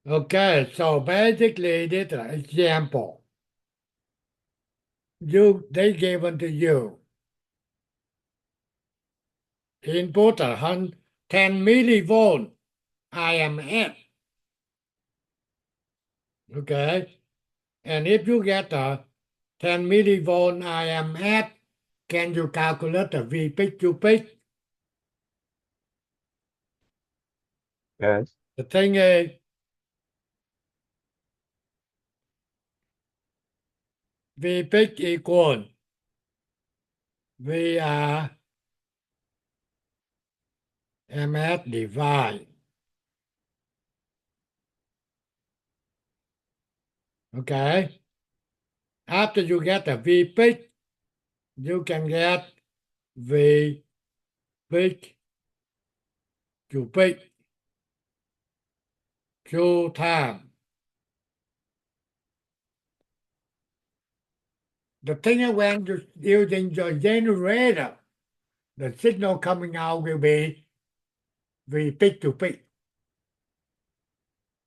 Okay, so basically this is an example. They given to you. Input 10 millivolt IMF. Okay, and if you get a 10 millivolt IMF, can you calculate the V peak to peak? Yes. The thing is, V peak equal VR MS divide. Okay? After you get the V peak, you can get V peak to peak. through time. The thing is when you're using your generator, the signal coming out will be peak to peak.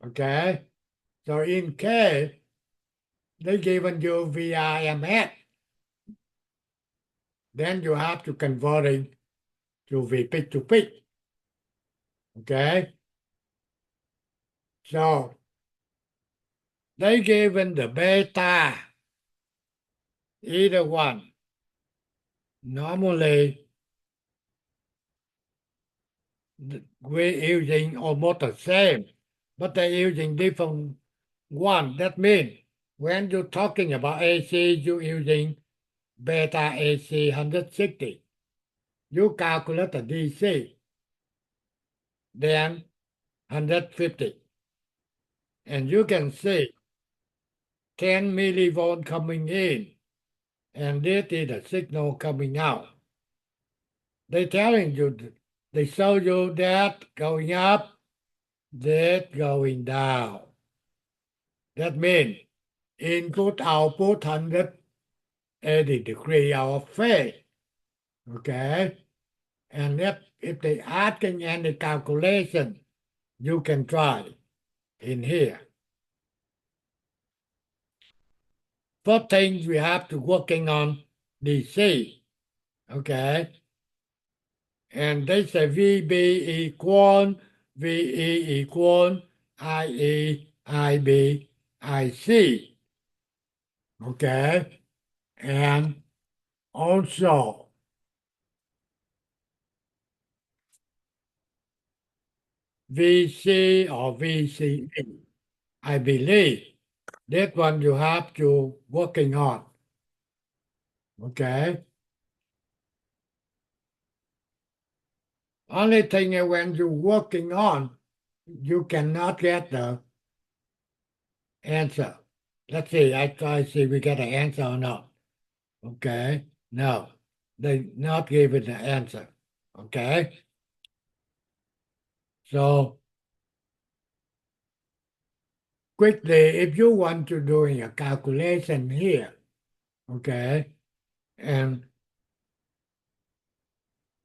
Okay? So in case they given you VRMS, then you have to convert it to V peak to peak. Okay? So they given the beta, either one. Normally, we're using almost the same, but they're using different one. That means when you're talking about AC, you're using beta AC 160. You calculate the DC, then 150. And you can see 10 millivolt coming in, and this is the signal coming out. They're telling you, they show you that going up, that going down. That means input output 180 degree of phase. Okay? And if they asking any calculation, you can try in here. First thing we have to working on DC. Okay? And they say VB equal VE equal IE IB IC. Okay? And also VC or VCE. I believe that one you have to working on. Okay? Only thing is when you're working on, you cannot get the answer. Let's see, I try to see if we get an answer or not. Okay? No, they not give it the answer. Okay? So quickly, if you want to doing a calculation here, okay, and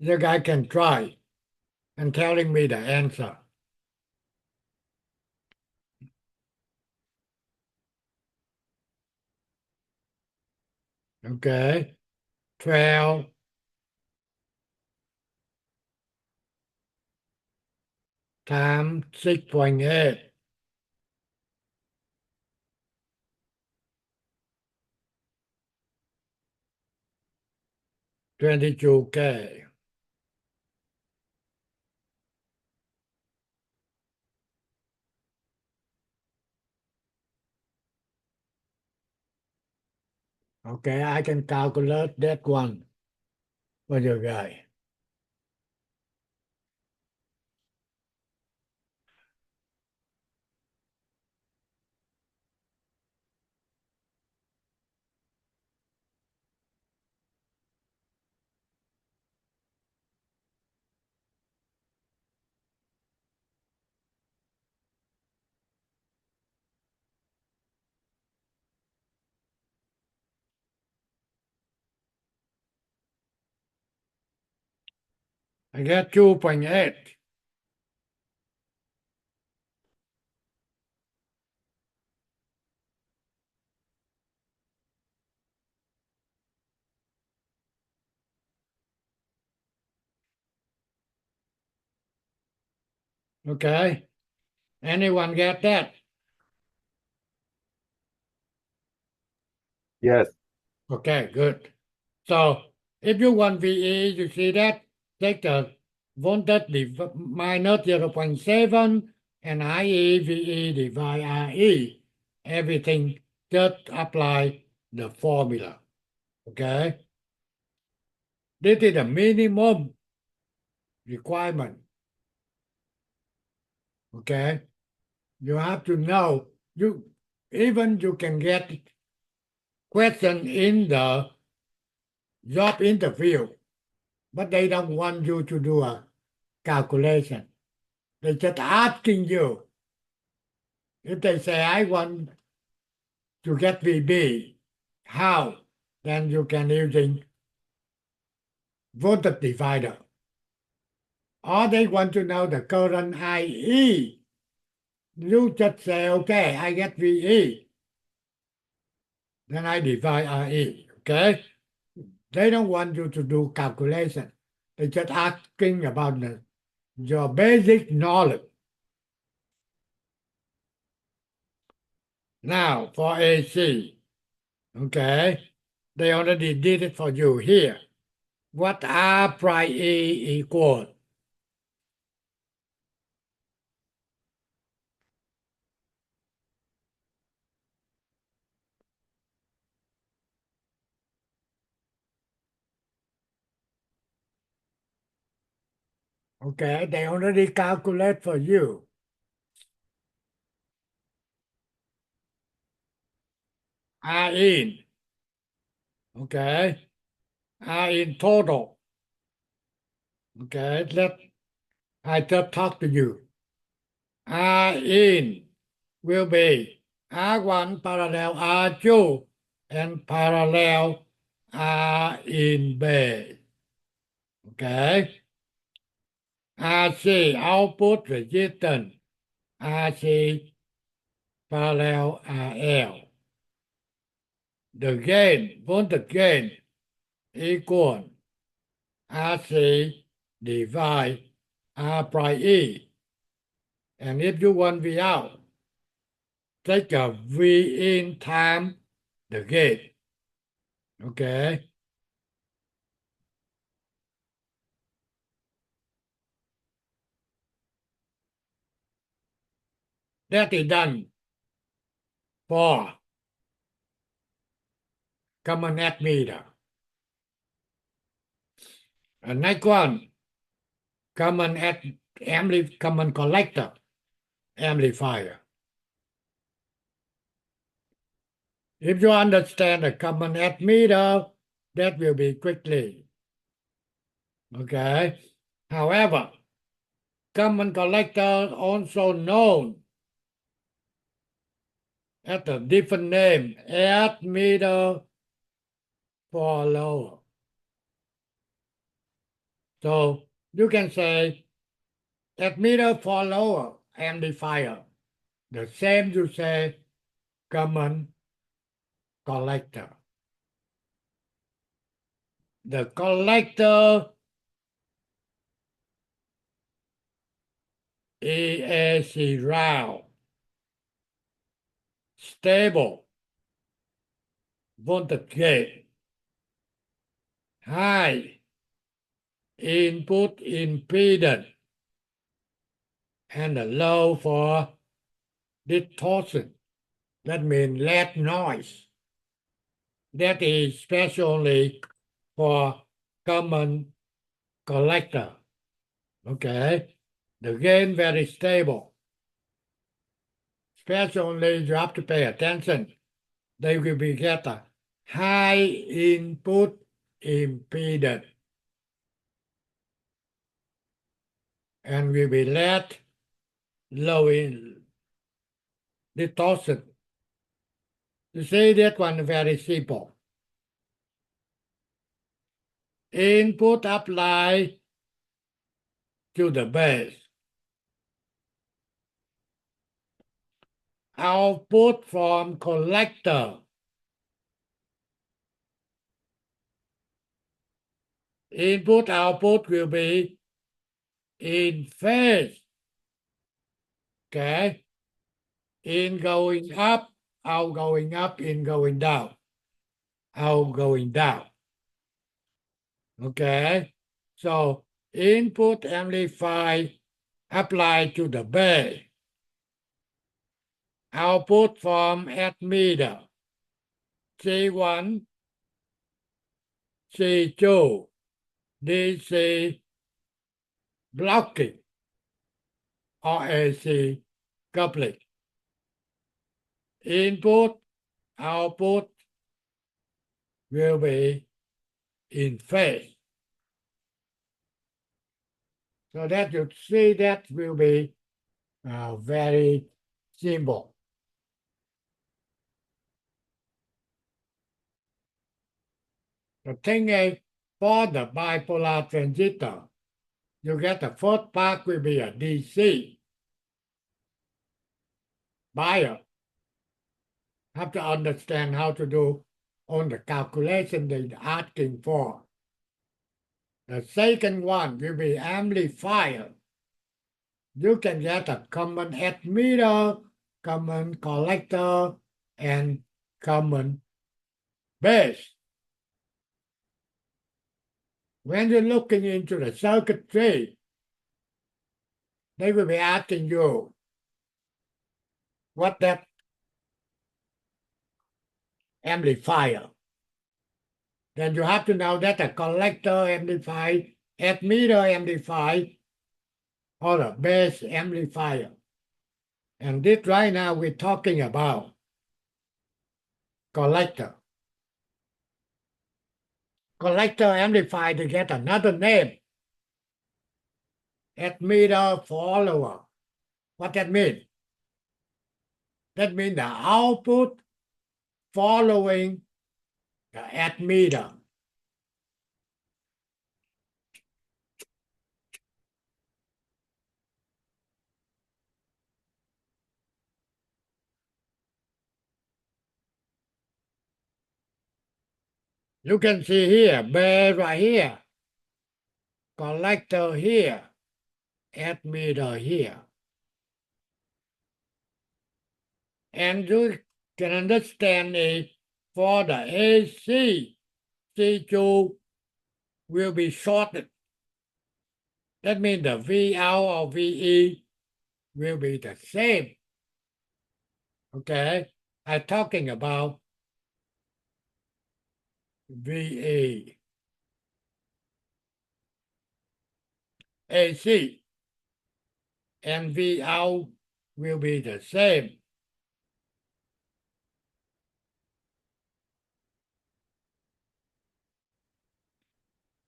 the guy can try and telling me the answer. Okay, 12 times 6.8. 22K. Okay, I can calculate that one for you guys. I get 2.8. Okay, anyone get that? Yes. Okay, good. So if you want VE, you see that, take the voltage minus 0.7 and IE VE divide RE. Everything just apply the formula. Okay? This is the minimum requirement. Okay? You have to know, you can get question in the job interview, but they don't want you to do a calculation. They just asking you If they say, I want to get VB, how? Then you can using voltage divider. Or they want to know the current IE. You just say, okay, I get VE. Then I divide RE, okay? They don't want you to do calculation. They just asking about your basic knowledge. Now, for AC, okay, they already did it for you here. What R prime E equal? Okay, they already calculate for you. R in, okay, R in total. Okay, I just talk to you. R in will be R1 parallel R2 and parallel R in B. Okay. RC output resistance. RC parallel RL. The gain, voltage gain equal RC divide R prime E. And if you want V out, take a V in time the gain. Okay. That is done for common net meter. And next one, common collector amplifier. If you understand the common net meter, that will be quickly. Okay. However, common collector also known as a different name, add meter for lower. So you can say add meter for lower amplifier. The same you say common collector. The collector EAC round, stable, voltage gain, high input impedance, and a low for distortion. That means less noise. That is especially for common collector. Okay, the gain very stable. Especially you have to pay attention. They will be get a high input impedance and will be less low in distortion. You see that one very simple. Input apply to the base. Output from collector. Input output will be in phase. Okay. In going up, out going up, in going down. Out going down. Okay. So input amplify apply to the base. Output from meter. C1, C2, DC blocking or AC coupling. Input, output will be in phase. So that you see that will be very simple. The thing is, for the bipolar transistor, you get the first part will be a DC bias. Have to understand how to do on the calculation they're asking for. The second one will be amplifier. You can get a common emitter, common collector, and common base. When you're looking into the circuitry, they will be asking you what that amplifier. Then you have to know that a collector amplifier, emitter amplifier, or a base amplifier. And this right now we're talking about collector. Collector amplifier to get another name. Emitter follower. What that mean? That means the output following the emitter. You can see here, base right here, collector here, emitter here. And you can understand it for the AC, C2 will be shorted. That means the V out or VE will be the same. Okay, I'm talking about VE. AC and V out will be the same.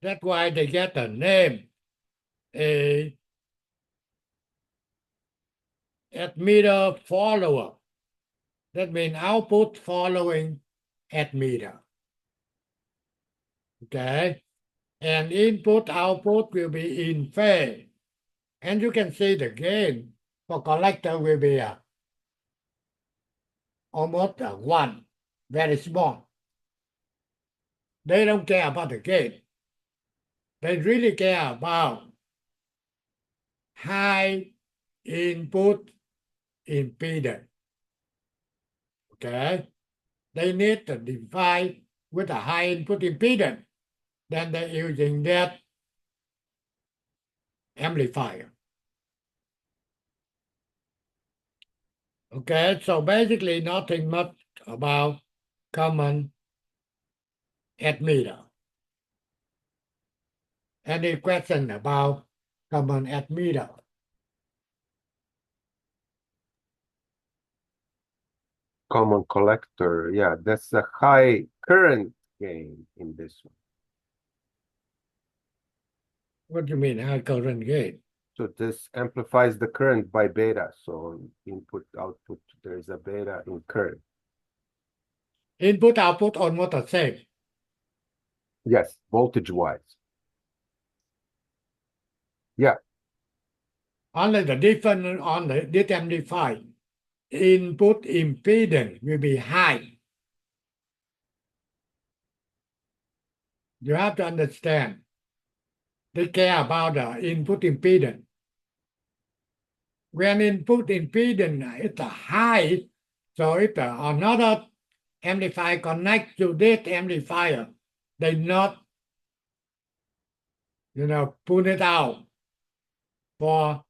That's why they get the name a emitter follower. That means output following emitter. Okay, and input output will be in phase. And you can see the gain for collector will be almost 1, very small. They don't care about the gain. They really care about high input impedance. Okay, they need to define with a high input impedance. Then they're using that amplifier. Okay, so basically nothing much about common emitter. Any question about common emitter? Common collector, yeah, that's a high current gain in this one. What do you mean high current gain? So this amplifies the current by beta. So input, output, there's a beta in current. Input output almost the same. Yes, voltage-wise. Yeah. Only the difference on this amplifier, input impedance will be high. You have to understand. They care about the input impedance. When input impedance is high, so if another amplifier connects to this amplifier, they not, put it out for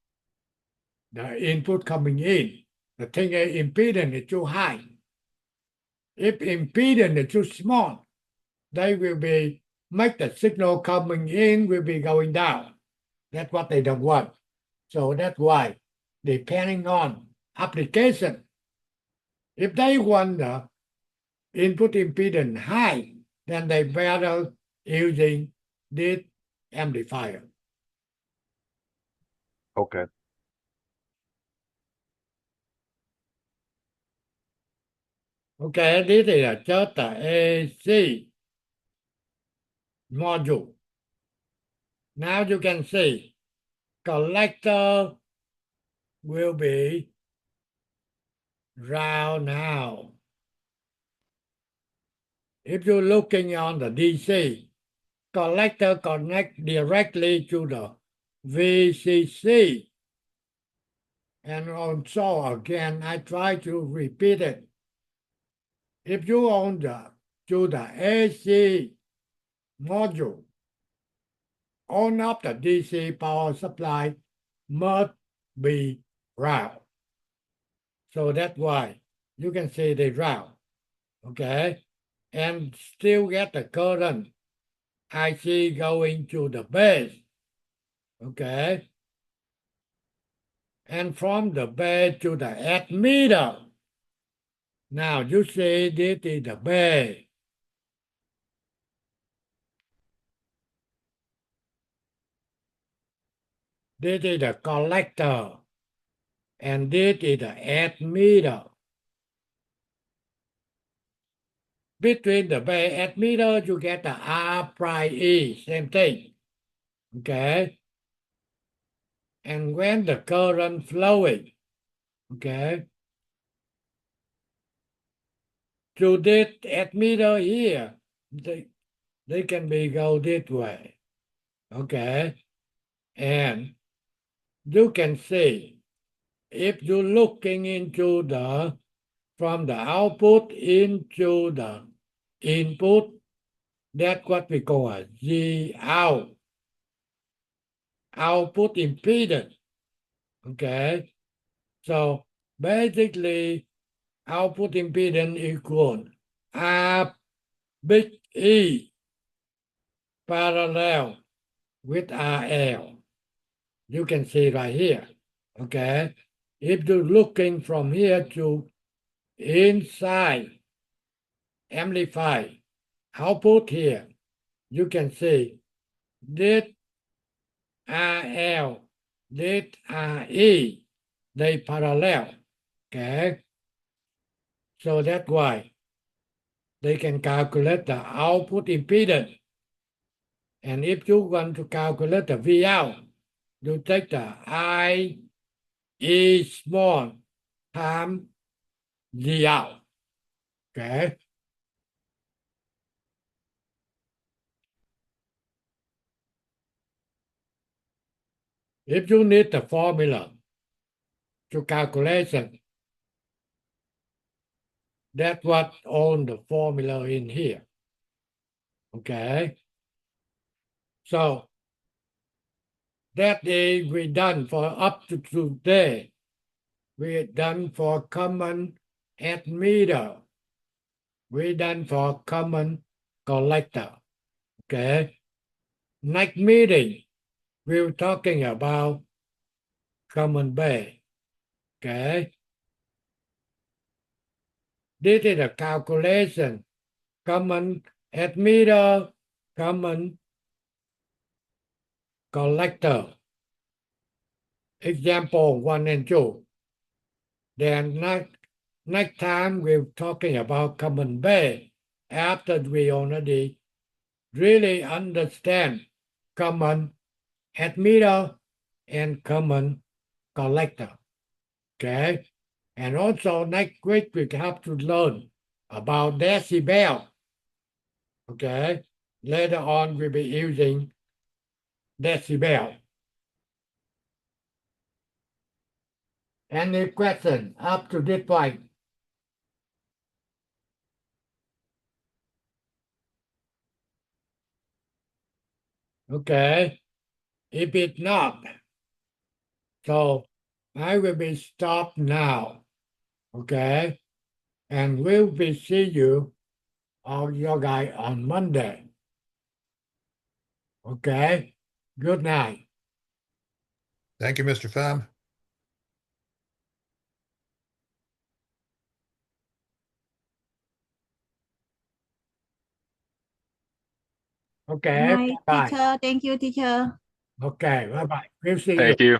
the input coming in. The thing is impedance is too high. If impedance is too small, they will be make the signal coming in will be going down. That's what they don't want. So that's why, depending on application, if they want the input impedance high, then they better using this amplifier. Okay. Okay, this is just the AC. module. Now you can see collector will be round now. If you're looking on the DC, collector connect directly to the VCC. And also, again, I try to repeat it. If you own to the AC module, on up the DC power supply must be ground. So that's why you can see the ground, okay? And still get the current IC going to the base, okay? And from the base to the admitter. Now you see this is the base. This is the collector. And this is the admitter. Between the base admitter, you get the R prime E, same thing. Okay? And when the current flowing, okay, to this admitter here, they can be go this way. Okay? And you can see if you're looking into from the output into the input, that's what we call a G out, output impedance. Okay, so basically output impedance equal R big E parallel with RL. You can see right here. Okay, if you're looking from here to inside amplify output here, you can see this RL, this RE, they parallel. Okay, so that's why they can calculate the output impedance. And if you want to calculate the V out, you take the I E small times Z out. Okay. If you need the formula to calculation, that's what on the formula in here. Okay. So that is we done for up to today. We done for common admitter. We done for common collector. Okay. Next meeting, we're talking about common base. Okay. This is a calculation. Common admitter, common collector. Example 1 and 2. Then next time we're talking about common base after we already really understand common admitter and common collector. Okay. And also next week we have to learn about decibel. Okay. Later on we'll be using decibel. Any question up to this point? Okay. If it's not, so I will be stopped now. Okay. And we'll be see you all your guys on Monday. Okay. Good night. Thank you, Mr. Pham. Okay. Good night, Bye. teacher. Thank you, teacher. Okay. Bye bye. We'll see you. Thank you.